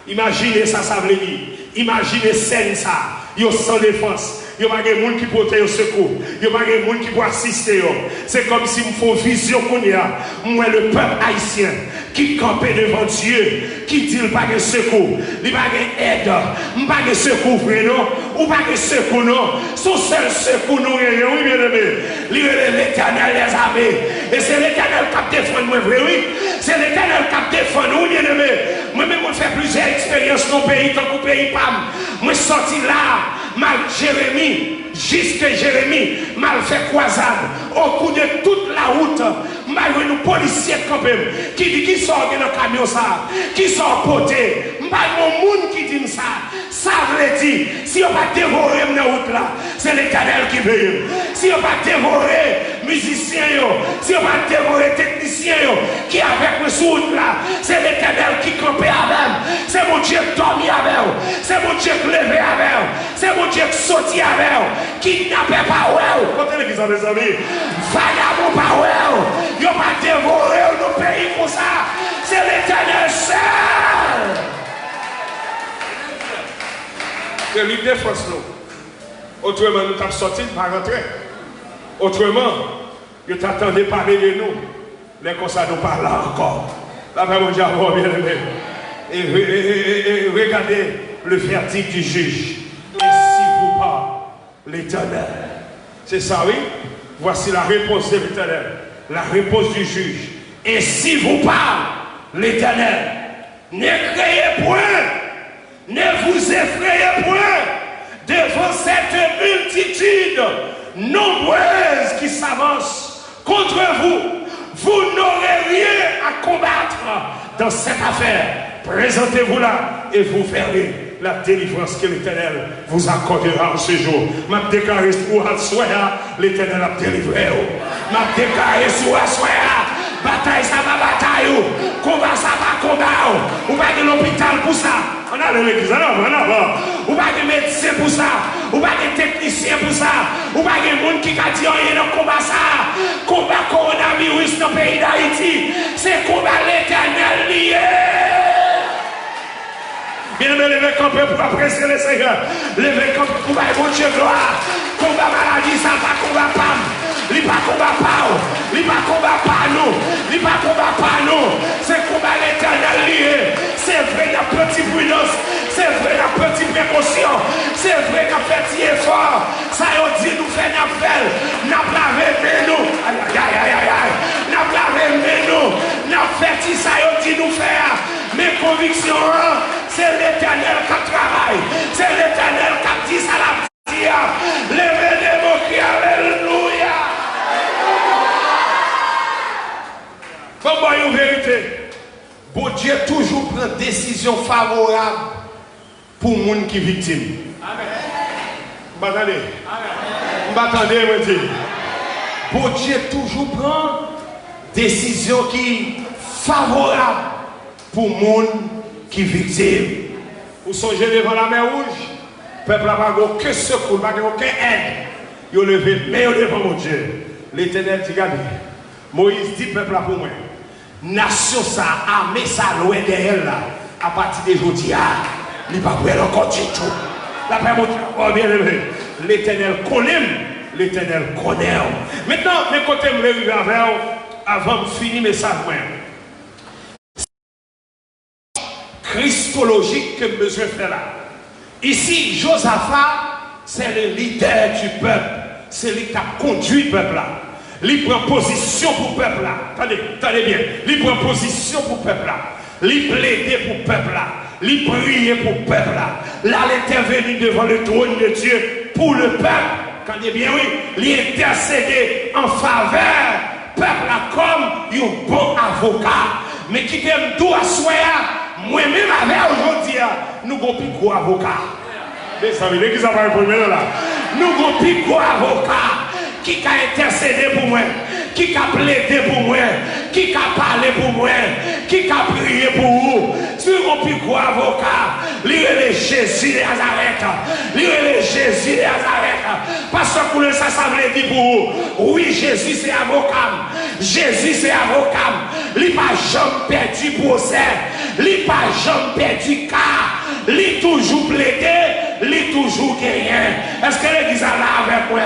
Imaginez ça, ça veut dire. Imaginez scène ça. Ils sans défense. Il n'y a pas de monde qui peut te secours. Il n'y a pas de monde qui peut assister. C'est comme si il faut vision qu'on y a. Moi, le peuple haïtien qui campait devant Dieu, qui dit qu'il n'y a pas de secours. Il n'y a pas d'aide. Il n'y a pas de secours, non? Ou pas de secours, non? Son seul secours, nous, oui, bien aimé. L'Éternel les armées. Et c'est l'Éternel qui défend nous, oui. C'est l'Éternel qui défend nous, bien aimé. Moi-même, je fais plusieurs expériences dans le pays, dans le pays PAM. Moi, je suis sorti là, mal Jérémie, jusque Jérémie, mal fait croisade. Au cours de toute la route, mal vu nos policiers quand même, qui dit qui sort dans le camion ça, qui sort côté. Mal mon monde qui dit ça. Ça veut dire, si on va dévorer dans la route là, c'est l'Éternel qui veille. Si on va dévorer musiciens, si on va dévorer techniciens qui est avec nous sur route là, c'est l'Éternel qui campe avec. C'est mon Dieu qui dormi avec. C'est mon Dieu qui levé avec. C'est mon Dieu qui sorti avec. Qui n'a pas ouais. Côté l'église mes amis. Vagabond pas ouais. Il va pas dévorer nos pays pour ça. C'est l'Éternel seul. Que lui défense nous. Autrement, nous t'avons sorti par rentrer. Autrement, nous t'attendais parler de nous. Les comme ça nous parlent encore. La vraiment bien aimé. Et regardez le verdict du juge. Et si vous parlez l'Éternel. C'est ça, oui? Voici la réponse de l'Éternel. La réponse du juge. Et si vous parlez l'Éternel, ne créez point. Ne vous effrayez point devant cette multitude nombreuse qui s'avance contre vous. Vous n'aurez rien à combattre dans cette affaire. Présentez-vous là et vous verrez la délivrance que l'Éternel vous accordera en ce jour. M'a déclaré pour Assoya, l'Éternel a délivré. M'a déclaré sur Assoya. Bataille ça va bataille, combat ça va combat. Ou pas de l'hôpital pour ça. On a l'église, on a. Ou pas de médecin pour ça. Ou pas de technicien pour ça. Ou pas de monde qui a dit rien dans combat ça. Combat coronavirus dans le pays d'Haïti. C'est combat l'Éternel lié. Bien aimé, levez campé pour apprécier le Seigneur. Levez campé pour bailler mon Dieu gloire. Combat maladie, ça va combat pas. Il pas combat pas. Il pas combat pas nous. Il pas combat pas nous. C'est combat l'Éternel lié. C'est vrai, il y a petite prudence. C'est vrai, il y a petite précaution. C'est vrai, il y a petit effort. Ça y est, dit nous fait n'a fait. N'a lavé nous. Aïe, aïe, aïe, aïe, aïe. N'a lavé nous. N'a fait ça y est, dit nous faire. Mes convictions, c'est l'Éternel qui travaille. C'est l'Éternel qui dit ça la petite. Levez les mots qui alléluia. Bon, une vérité. Bon Dieu toujours prend décision favorable pour les gens qui sont victimes. Amen. M'attendez, moi dire. Bon Dieu toujours prend décision qui favorable pour les gens qui sont victimes. Vous songez devant la mer rouge, le peuple n'a pas aucun secours, pas aucun aide. Il a levé, mais devant mon Dieu. L'Éternel dit, regardez, Moïse dit, peuple là pour moi. Nation ça, armée ça, loin derrière là, à partir d'aujourd'hui, il ne va pas encore du tout. La paix, mon Dieu, bien aimé. L'Éternel connaît l'Éternel connaît. Maintenant, mes côtés me arriver avec avant de finir mes message. Christologique que je besoin de faire là. Ici, Josaphat, c'est le leader du peuple. C'est lui qui a conduit le peuple là. Il prend position pour le peuple là. Attendez bien. Il prend position pour le peuple là. Il plaidait pour le peuple là. Il priait pour le peuple là. Là, il intervenir devant le trône de Dieu pour le peuple. Quand il bien oui, il intercédait en faveur du peuple là comme un bon avocat. Mais qui t'aime tout à soi, moi-même avec aujourd'hui, nous avons plus gros avocat. Les amis, qui ça va premier là? Nous avons plus gros avocat qui a intercédé pour moi, qui a plaidé pour moi, qui a parlé pour moi, qui a prié pour vous. Si nous avons plus gros avocat, lire Jésus de Nazareth, lire Jésus de Nazareth. Parce que pour ça, ça veut dire pour vous. Oui, Jésus c'est avocat. Jésus c'est avocat. Il n'a pas jamais perdu procès. Il n'a pas jamais perdu cas. Il toujours plaidé. Il toujours gagné. Est-ce que l'église est là avec moi?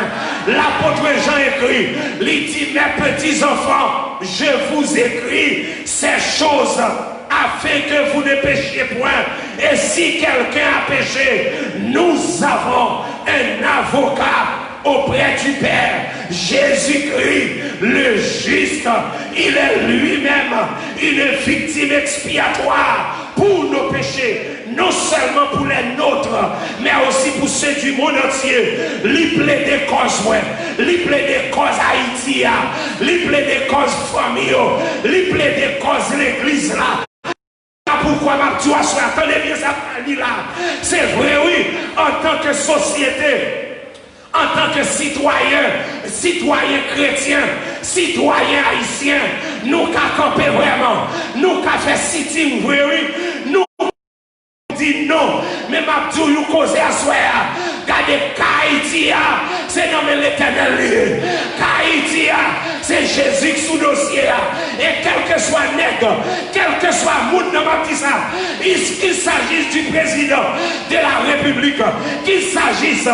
L'apôtre Jean écrit, il dit, mes petits enfants, je vous écris ces choses afin que vous ne péchiez point. Et si quelqu'un a péché, nous avons un avocat auprès du Père, Jésus-Christ, le juste. Il est lui-même une victime expiatoire pour nos péchés, non seulement pour les nôtres, mais aussi pour ceux du monde entier. Il plaît des causes, il plaît des causes Haïti, il plaît des causes famille, il plaît des causes l'église là. Pourquoi ma tu as attendez bien ça là. C'est vrai, oui, en tant que société. En tant que citoyen chrétien, citoyen haïtien, nous qu'à camper vraiment, nous qu'à faire sitting, oui, nous dit non, mais ma tout nous cause à soi, regardez Haïti, c'est nommé l'Éternel, Haïti, c'est Jésus sous dossier, et quel que soit nègre, quel que soit monde dans ma petite ça, qu'il s'agisse du président de la République, qu'il s'agisse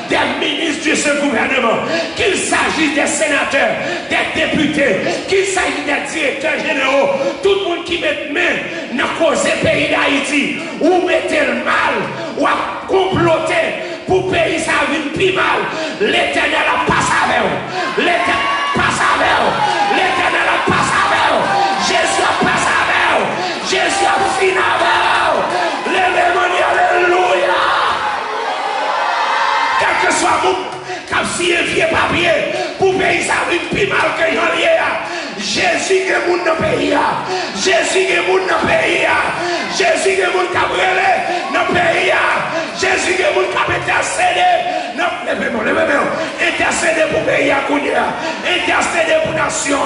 des ministres de ce gouvernement, qu'il s'agisse des sénateurs, des députés, qu'il s'agisse des directeurs généraux, tout le monde qui met main dans cause pays d'Haïti, ou mettez le mal, ou à comploter pour payer ça une plus mal, l'Éternel a pas avec vous. L'Éternel passe avec vous. L'Éternel a pas avec vous. Jésus a pas avec vous. Jésus a fini avec vous. Levez-moi, alléluia. Quel que soit vous, comme si un vieux papier, pour payer ça une plus mal que j'en ai. Jésus est mon dans le pays. Jésus est mon dans le pays. Jésus est mon cabrelé dans le pays. Jésus est mon cap intercédé. Levez-moi. Intercédé pour le pays à Kounia. Intercédé pour la nation.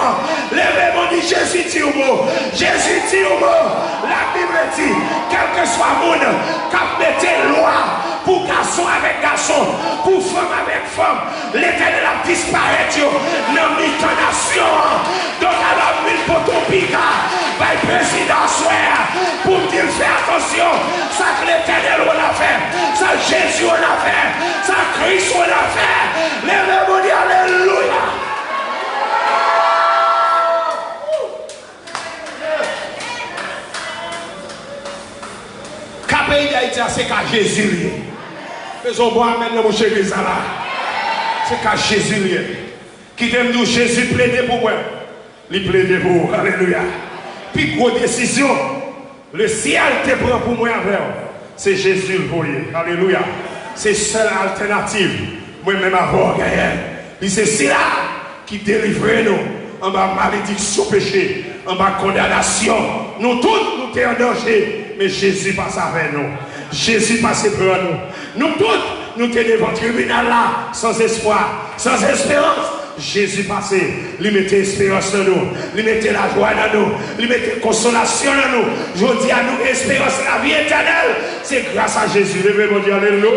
Levez-moi, dit Jésus dit au mot. Jésus dit au mot. La Bible dit, quel que soit le monde, cap mettez loi pour garçon avec garçon, pour femme avec femme. L'Éternel a disparu dans la nation. Donc alors, mille poteaux pica, le président souhaite pour dire faire attention. Ça que l'Éternel on a fait, ça Jésus on a fait, ça Christ on a fait. Levez-vous, dit alléluia. Qu'à pays d'Haïti, c'est qu'à Jésus. Faisons bon amen mon cher Église là. C'est qu'à Jésus. Qui t'aime nous, Jésus plaidait pour moi. Il plaidait pour vous. Alléluia. Puis grosse décision. Le ciel te prend pour moi avec. C'est Jésus le voyer. Alléluia. C'est seule alternative. Moi-même avant gagner. Et c'est cela qui délivre nous en bas malédiction péché, en bas condamnation. Nous tous nous sommes en danger. Mais Jésus passe avec nous. Jésus passe pour nous. Nous tous nous sommes devant le tribunal là, sans espoir, sans espérance. Jésus passé, il mettait espérance dans nous, il mettait la joie dans nous, il mettait consolation dans nous. Je dis à nous, espérance, la vie éternelle, c'est grâce à Jésus. Levez-moi, dire alléluia.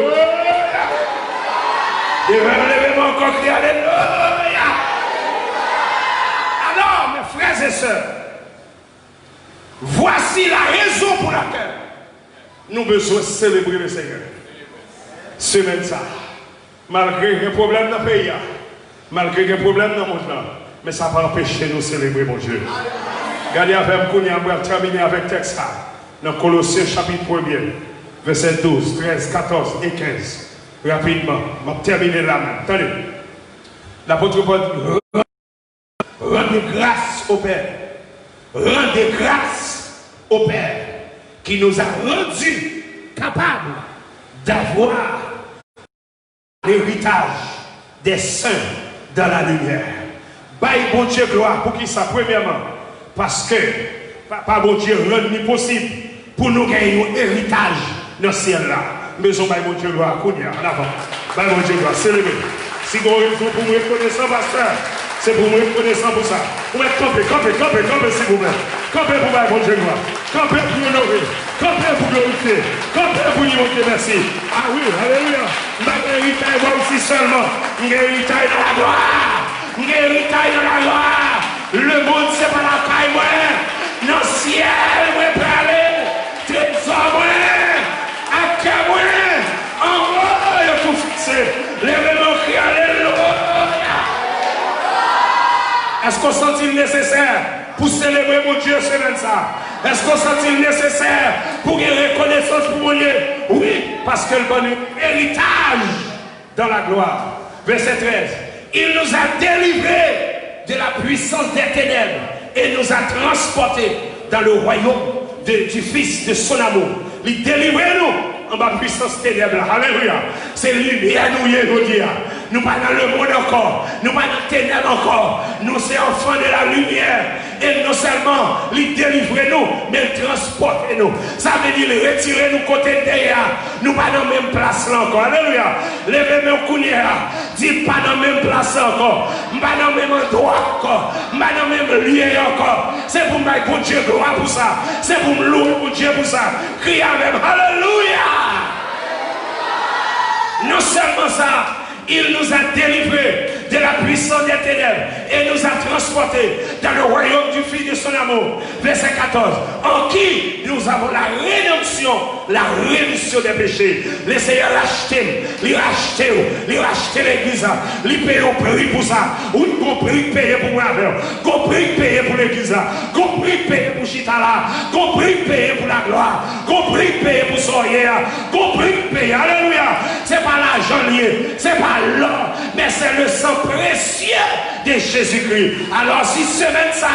Levez-moi encore, dire alléluia. Alors, mes frères et sœurs, voici la raison pour laquelle nous devons célébrer le Seigneur. Semaine ça, malgré les problèmes dans le pays, Malgré les problèmes dans le monde là. Mais ça va empêcher de nous célébrer mon Dieu. Regardez avec nous, on va terminer avec texte ça. Dans Colossiens chapitre 1er, verset 12, 13, 14 et 15. Rapidement, on va terminer là même. Attendez. L'apôtre Paul dit, rendez grâce au Père. Rendez grâce au Père qui nous a rendus capables d'avoir l'héritage des saints dans la lumière. Bye bon Dieu gloire pour qui ça premièrement parce que papa bon Dieu rend possible pour nous gagner un héritage dans le ciel là. Maison bye bon Dieu gloire qu'on y a en avant. Bye bon Dieu gloire célébrer. Si vous avez pour me reconnaître pasteur, c'est pour me reconnaître pour ça. Vous mettez camper s'il vous plaît. Camper pour bye bon Dieu gloire. Camper pour honorer. Camper pour glorifier. Camper pour y monter merci. Ah oui, alléluia. Ma héritage moi aussi seulement. Un héritage dans la gloire. Un héritage dans la gloire. Le monde, c'est pas la caille, moi. Dans le ciel, moi, pour aller. Trésor, moi. À cœur, moi. En haut, il faut fixer. Lèvez-moi, cri, alléluia. Est-ce qu'on sent-il nécessaire pour célébrer mon Dieu semaine ça? Est-ce qu'on sent-il nécessaire pour une reconnaissance pour mon Dieu? Oui, parce que le bon héritage dans la gloire. Verset 13. Il nous a délivrés de la puissance des ténèbres et nous a transportés dans le royaume du Fils de son amour. Il délivre nous en bas puissance ténèbres. Alléluia. C'est lumière nous dire. Nous pas dans le monde encore. Nous pas dans les ténèbres encore. Nous sommes enfants de la lumière. Et non seulement il délivre nous, mais il transporte nous. Ça veut dire retirer nous côté derrière. Nous pas dans la même place là encore. Alléluia. Levez-moi au counière. Dis pas dans la même place encore. Pas dans le même endroit encore. Pas dans le même lieu encore. C'est pour me pour Dieu gloire pour ça. C'est pour me louer pour Dieu pour ça. Criez avec Alléluia. Non seulement ça. Il nous a délivrés de la puissance des ténèbres et nous a transportés dans le royaume du Fils de son amour. Verset 14. En qui nous avons la rédemption des péchés. Le Seigneur l'a acheté, il a racheté l'église, il paye au prix pour ça. Oui, il prix payé pour moi, il prix payé pour l'église, il prix payé pour Chitala, il prix payé pour la gloire, il prix payé pour Soyer, il prix payé. Alléluia. C'est pas l'argent lié, c'est pas l'or, mais c'est le sang précieux de Jésus-Christ. Alors si semaine ça,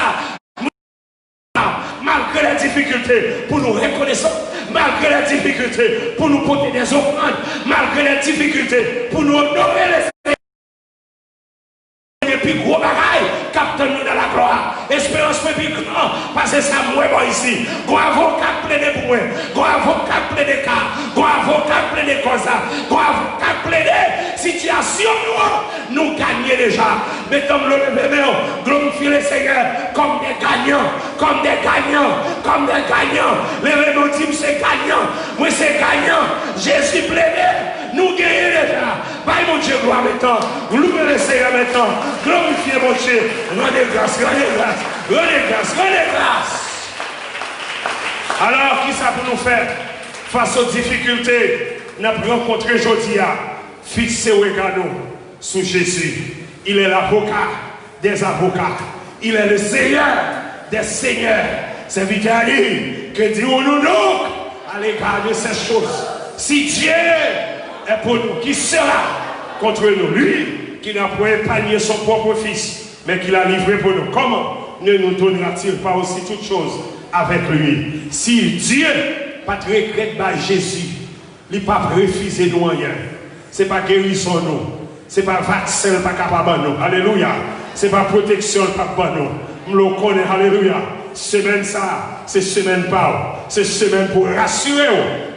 malgré les difficultés, pour nous reconnaître, malgré les difficultés, pour nous porter des offrandes, malgré les difficultés, pour nous honorer les plus gros bagailles, capte nous dans la gloire. Espérance plus grand, parce que ça moi ici. Go avocat plaider pour moi, go avocat plaider cas, go avocat plaider cause, go avocat plaider situation nous gagnons déjà. Mettons le bébé, glorifier le Seigneur comme des gagnants, comme des gagnants, comme des gagnants. Les réveils c'est gagnant, moi c'est gagnant. Jésus plaidait, nous gagnons déjà. Bye mon Dieu, gloire maintenant. Louez le Seigneur maintenant. Glorifiez mon Dieu. Rendez grâce, rendez grâce, rendez grâce, rendez grâce. Alors, qui ça pour nous faire face aux difficultés? Nous avons rencontré aujourd'hui, fixé au regard sur Jésus. Il est l'avocat des avocats. Il est le Seigneur des seigneurs. C'est Vitali que dit-nous donc à l'égard de ces choses. Si Dieu est pour nous, qui sera contre nous? Lui qui n'a pas épargné son propre fils, mais qui l'a livré pour nous. Comment ne nous donnera-t-il pas aussi toutes choses avec lui? Si Dieu pas de regret par Jésus, il n'a pas refusé nous rien. Ce n'est pas guérison nous. Ce n'est pas vaccin pas capable nous. Alléluia. Ce n'est pas protection pas capable nous. Nous le connaissons. Alléluia. Semaine ça, c'est semaine par. C'est semaine pour rassurer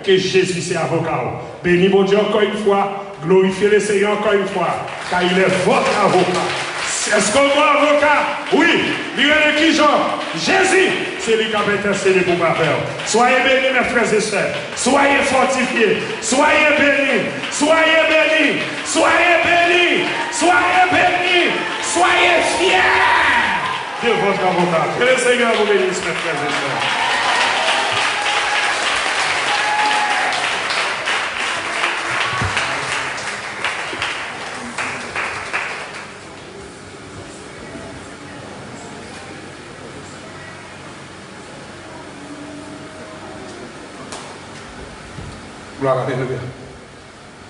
que Jésus c'est avocat. Béni mon Dieu encore une fois. Glorifiez le Seigneur encore une fois. Car il est votre avocat. Est-ce qu'on voit avocat? Oui. Il est qui genre? Jésus. C'est lui qui a intercédé pour ma père. Soyez bénis mes frères et sœurs. Soyez fortifiés. Soyez bénis. Soyez bénis. Soyez bénis. Soyez bénis. Soyez fiers de votre avocat. Que le Seigneur vous bénisse mes frères et sœurs. Gloire, alléluia.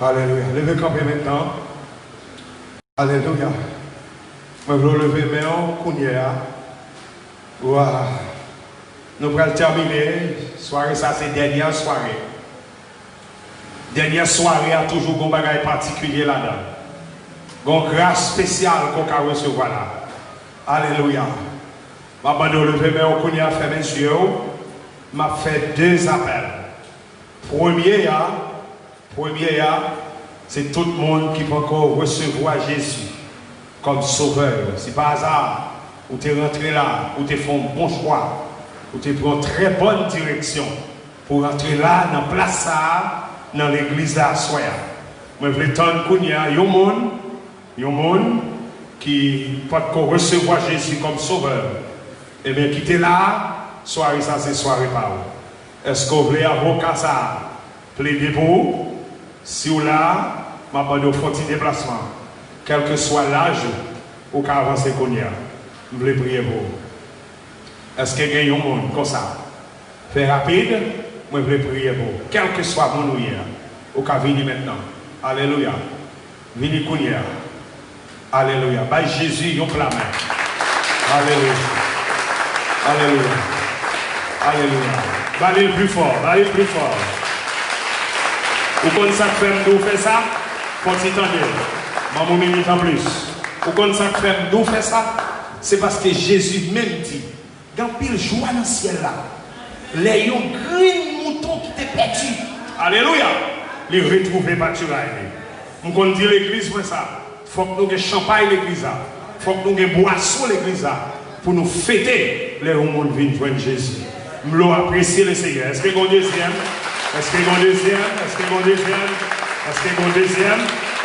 Alléluia. Levez camper maintenant. Alléluia. Je vais lever mes mains, Kounia. Voilà. Nous allons terminer. Soirée, ça c'est dernière soirée. Dernière soirée a toujours un bagage particulier là-dedans. Une grâce spéciale qu'on peut recevoir là. Alléluia. Je vais lever mes mains, Kounia, faire mes yeux. Je vais faire 2 appels. Premier, c'est tout le monde qui peut encore recevoir Jésus comme sauveur. C'est pas hasard. Ou tu es rentré là, ou tu fais un bon choix, ou tu prends une très bonne direction pour rentrer là, dans la place, dans l'église là, soya. Je veux tendre qu'il y a un monde qui peut encore recevoir Jésus comme sauveur. Et bien, qui est là, soirée ça, c'est soirée par vous. Est-ce que vous voulez avocat ça? Plaider pour si vous là, je vais vous faire un petit déplacement. Quel que soit l'âge, ou qu'à avancer qu'on y a. Je voulais prier pour vous. Est-ce qu'il y a un monde comme ça? Fait rapide, je voulais prier pour vous. Quel que soit mon nouïe, ou qu'à venir maintenant. Alléluia. Venez qu'on y a. Alléluia. Bah Jésus, yon la main. Alléluia. Alléluia. Alléluia. Allez le plus fort, allez le plus fort. Vous connaissez ça que fait nous faire ça? Faut s'y tendre. Maman minute en plus. Vous connaissez ça que fait nous faire ça? C'est parce que Jésus même dit, dans pile joie dans le ciel là, les yon green mouton qui t'est perdu. Alléluia. Les retrouver pâturailles. Nous connaissons dire l'église pour ça. Il faut que nous ayons champagne l'église là. Il faut que nous ayons boisson l'église là. Pour nous fêter les monde viennent joindre Jésus. Nous apprécier le Seigneur. Est-ce que vous avez un deuxième? Est-ce que vous avez un deuxième? Est-ce que vous avez un deuxième? Est-ce que vous avez un deuxième?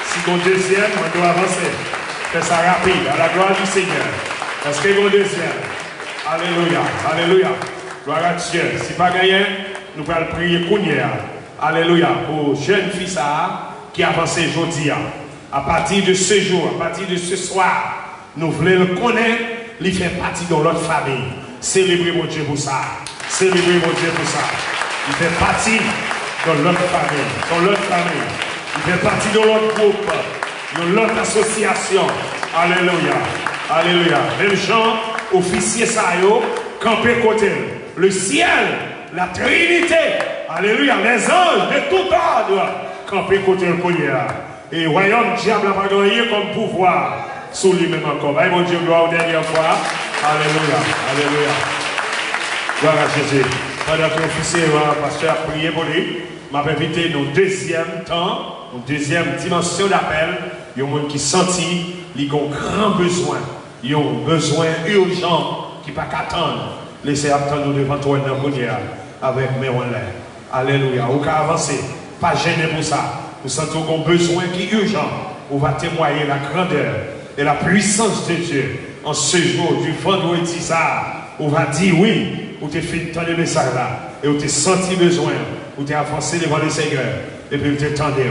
Si vous avez un deuxième, on doit avancer. Faites ça rapide, à la gloire du Seigneur. Est-ce que vous avez un deuxième? Alléluia, alléluia. Gloire à Dieu. Si pas gagné, nous allons prier Kounia. Alléluia. Pour jeune fils qui avance aujourd'hui. À partir de ce jour, à partir de ce soir, nous voulons le connaître, il fait partie de notre famille. Célébrez mon Dieu pour ça. Célébrez mon Dieu pour ça. Il fait partie de notre famille. De notre famille. Il fait partie de notre groupe. De notre association. Alléluia. Alléluia. Même gens, officiers Sayo, campé côté. Le ciel, la Trinité. Alléluia. Les anges de tout ordre, campé côté le collier. Et royaume diable n'a pas gagné comme pouvoir. Sous lui-même encore. Mon Dieu, gloire aux dernières fois. Alléluia. Alléluia. Gloire à Jésus. Pendant que l'officier, le pasteur a prié pour lui, m'a invité nos deuxième temps, nos deuxième dimension d'appel. Il y a un monde qui sentit, il a un grand besoin. Il y a un besoin urgent qui ne peut pas attendre. Laissez attendre devant toi dans le avec mes relais. Alléluia. On peut avancer. Pas gêné pour ça. Nous sentons un besoin qui est urgent. On va témoigner la grandeur et la puissance de Dieu. En ce jour du vendredi, ça, on va dire oui, on t'a fait tant de messages là, et on t'a senti besoin, on t'a avancé devant le Seigneur, et puis on t'a tendu.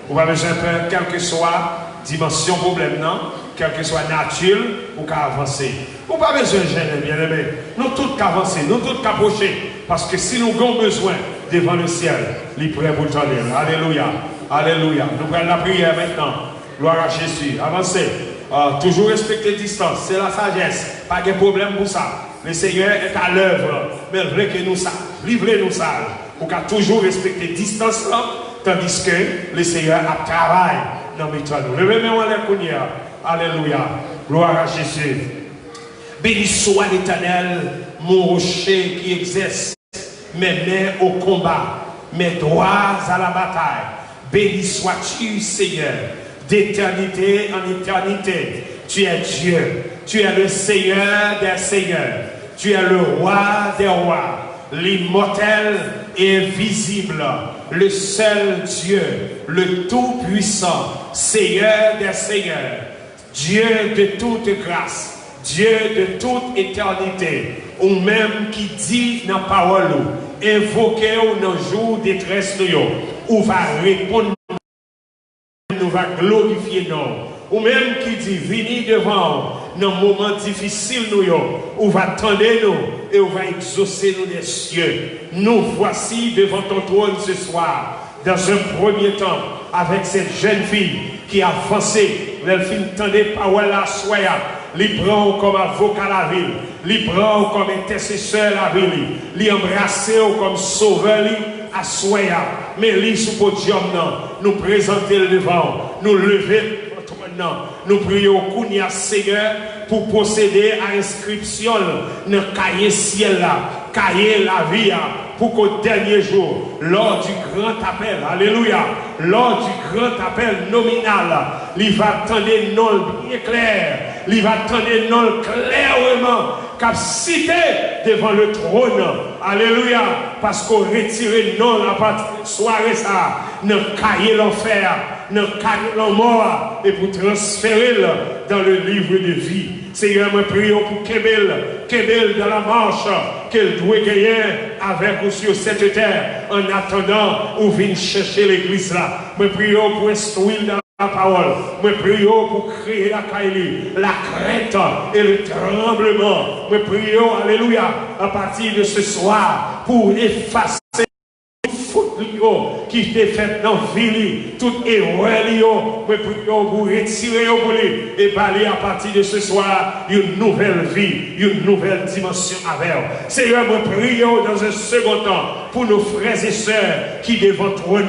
On va besoin de faire, quelle que soit dimension problème, non, quelle que soit nature, on peut avancer. On n'a pas besoin de gêner, bien aimé. Nous tous avancer, nous tous approcher, parce que si nous avons besoin devant le ciel, il est prêt pour tendre. Alléluia, alléluia. Nous prenons la prière maintenant. Gloire à Jésus. Avancez. Toujours respecter distance, c'est la sagesse, pas de problème pour ça. Le Seigneur est à l'œuvre, mais il veut que nous livrez-nous ça. Pour qu'à toujours respecter distance là, tandis que le Seigneur a travaillé dans mes temps. Levez-moi les couilles. Alléluia. Gloire à Jésus. Béni soit l'Éternel, mon rocher qui exerce mes mains au combat, mes doigts à la bataille. Béni sois-tu, Seigneur. D'éternité en éternité, tu es Dieu, tu es le Seigneur des seigneurs, tu es le roi des rois, l'immortel et invisible, le seul Dieu, le tout-puissant, Seigneur des seigneurs, Dieu de toute grâce, Dieu de toute éternité, ou même qui dit dans la parole, invoquez dans le jour de détresse, ou va répondre. Nous va glorifier nous. Ou même qui dit, venez devant dans un moment difficile, nous va tendre nous et on va exaucer nous des cieux. Nous voici devant ton trône ce soir. dans un premier temps, avec cette jeune fille qui a avancé, elle fin tendait parole la soya, li prend comme avocat la ville, li prend comme intercesseur la ville, li embrasse comme sauveur à soya, mais li sous podium nous présenter le devant, nous lever maintenant, nous prions Kounia Seigneur pour procéder à l'inscription dans le cahier ciel là, cahier la vie pour qu'au dernier jour, lors du grand appel, alléluia, lors du grand appel nominal, il va attendre non bien clair, il va attendre non clairement, qu'a cité devant le trône, alléluia, parce qu'on retire non à partir de soirée ça, ne cahier l'enfer, ne cahier la mort, et pour transférer dans le livre de vie. Seigneur, me prions pour Kébel dans la marche qu'elle doit gagner avec ou sur cette terre en attendant où vient chercher l'église là. Me prions pour instruire dans la parole. Me prions pour créer la caille, la crainte et le tremblement. Me prions, alléluia, à partir de ce soir pour effacer qui t'est fait dans la vie, toute erreur, mais pour retirer pour lui et parler à partir de ce soir une nouvelle vie, une nouvelle dimension avec. Seigneur, nous prions dans un second temps pour nos frères et sœurs qui devant trône,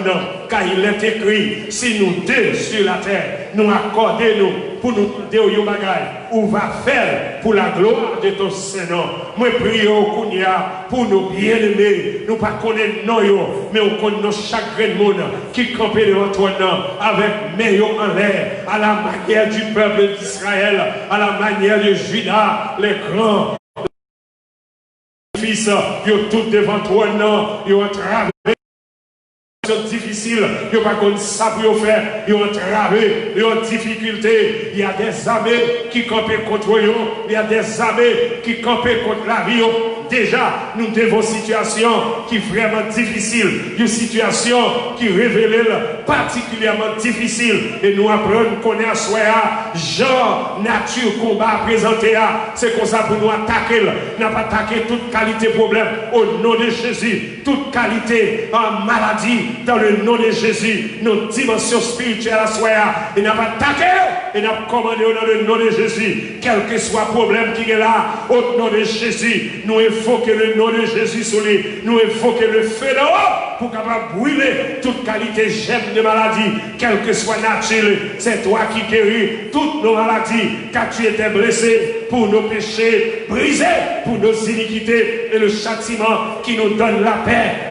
car il est écrit, si nous deux sur la terre, nous accordons pour nous dire au bagay, ou va faire pour la gloire de ton Saint-Nom. Moi prions Kounia pour nos bien-aimés, nous pas connaître non mais on connaît chaque grain de monde qui campait devant toi avec maillot en l'air, à la manière du peuple d'Israël, à la manière de Judas, les grands fils, ils tout devant toi ils ont travaillé. Difficile, il n'y a pas comme ça pour faire, il y a entravé, il y a difficulté, il y a des armées qui campent contre eux, il y a des armées qui campent contre la vie. Déjà, nous devons une situation qui est vraiment difficile, une situation qui révèle particulièrement difficile, et nous apprenons qu'on est à soi, genre, nature, combat présenté, c'est comme ça pour nous attaquer, nous pas attaquer toute qualité problème au nom de Jésus, toute qualité en maladie, dans le nom de Jésus, nos dimensions spirituelles à soi, et n'a pas attaqué, et n'a pas commandé dans le nom de Jésus, quel que soit le problème qui est là, au nom de Jésus, nous évoquons le nom de Jésus sur lui, nous évoquons le feu d'en haut pour capable brûler toute qualité gemme de maladie, quelle que soit nature, c'est toi qui guéris toutes nos maladies, car tu étais blessé pour nos péchés, brisé pour nos iniquités, et le châtiment qui nous donne la paix.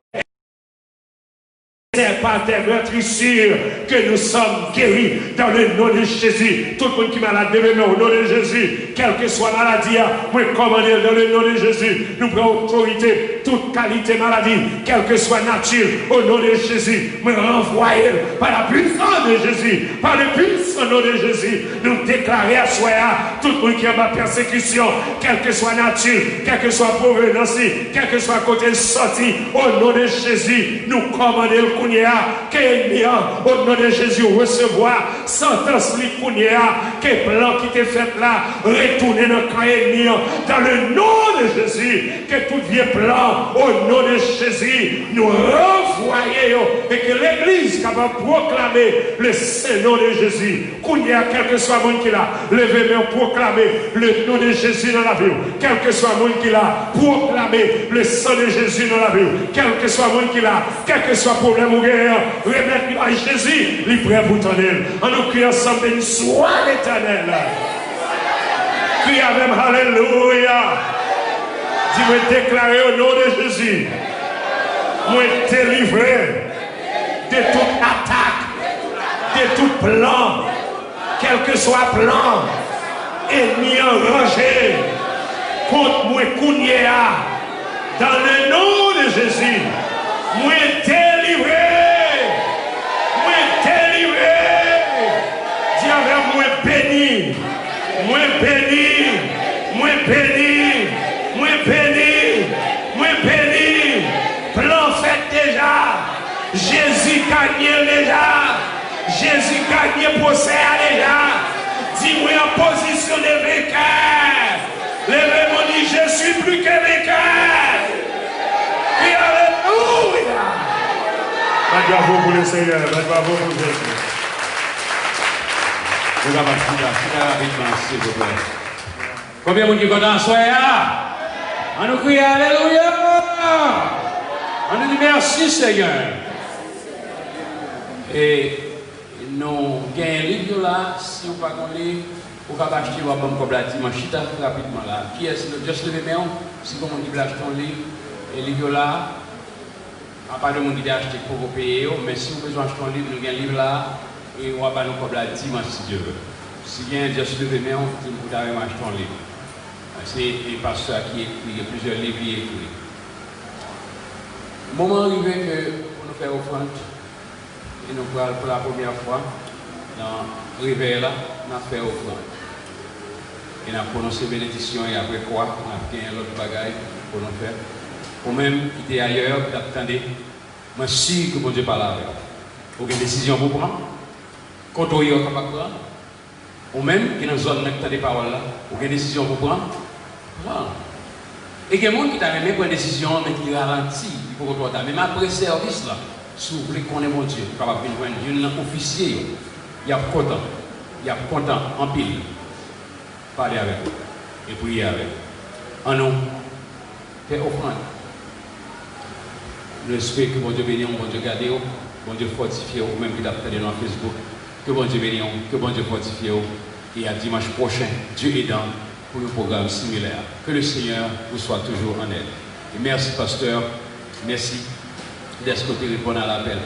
C'est par tes meurtrissures que nous sommes guéris dans le nom de Jésus. Tout le monde qui est malade, devez-nous au nom de Jésus. Quelle que soit la maladie, nous commandons dans le nom de Jésus. Nous prenons autorité, toute qualité maladie, quelle que soit nature, au nom de Jésus. Nous renvoyons par la puissance de Jésus, par le puissant nom de Jésus. Nous déclarons à soi, tout le monde qui est en persécution, quelle que soit nature, quelle que soit provenance, quel que soit côté sorti, au nom de Jésus, nous commandons au nom de Jésus recevoir sentence que plan qui t'est fait là retourner dans le camp ennemi dans le nom de Jésus, que tout vieux plan au nom de Jésus nous renvoyons et que l'église capable de proclamer le Saint-Nom de Jésus. Kounia, quel que soit le monde qui l'a, levez-moi proclamer le nom de Jésus dans la vie, quel que soit le monde qui l'a, proclamer le sang de Jésus dans la vie, quel que soit le monde qui l'a, quel que soit le problème ou guerre, remettre à Jésus, il est prêt pour t'en aller. En nous criant ensemble, béni soit l'Éternel. Crie avec Alléluia. Dis-moi déclarer au nom de Jésus. Moi délivré de toute attaque, de tout plan, quel que soit plan, ennemi enragé contre moi Kounia, dans le nom de Jésus. Moi délivré. Moi délivré. Dis avec moi béni. Moi béni. Moi béni. Moi béni. Moi béni. Plan fait déjà. Jésus gagne déjà. Jésus gagne procès déjà. Dis-moi en position de vainqueur. Levez-moi dit je suis plus que vainqueur. Et alléluia. pour le Seigneur. Bravo pour Jésus. Vous avez rapidement, s'il vous plaît. Combien de monde qui content soya? On nous crie Alléluia. On nous dit merci Seigneur. Et nous avons un livre là, si vous n'avez pas un livre, vous pouvez acheter un bon comme la dimanche, chita rapidement là. Qui est-ce que juste lever main, si vous voulez acheter un livre, et le livre là, à part de monde qui a acheté pour vous payer, mais si vous avez besoin d'acheter un livre, nous avons un livre là, et on va pas nous comme la dimanche si Dieu veut. Si bien juste lever main, vous avez acheté un livre. C'est le pasteur qui écrit, il y a plusieurs livres qui écrit. Le moment arrivé que pour nous faire offrande, et nous parlons pour la première fois, dans le réveil là, nous avons fait offrande. Et nous avons prononcé bénédiction et après quoi, nous avons gagné l'autre bagaille pour nous faire. Ou même qui était ailleurs, qui attendait, moi je suis sûr que bon Dieu parle avec vous. Vous avez une décision pour prendre, quand vous êtes capable de prendre, ou même qui est dans une zone où vous avez des paroles là, vous avez une décision pour prendre. Et il y a des gens qui ont pris une décision, mais qui ralentit, il faut que même après service là, si vous voulez qu'on ait mon Dieu, capable de venir un officier, il y a content, en pile, parler avec vous et prier avec vous. En nous, faire offrande. Nous espérons que bon Dieu bénisse, bon Dieu garde, bon Dieu fortifie, ou même qui t'a fait dans Facebook, que bon Dieu bénisse, que bon Dieu fortifie, et à dimanche prochain, Dieu aidant, pour un programme similaire. Que le Seigneur vous soit toujours en aide. Et merci, pasteur. Merci d'être répondre à l'appel.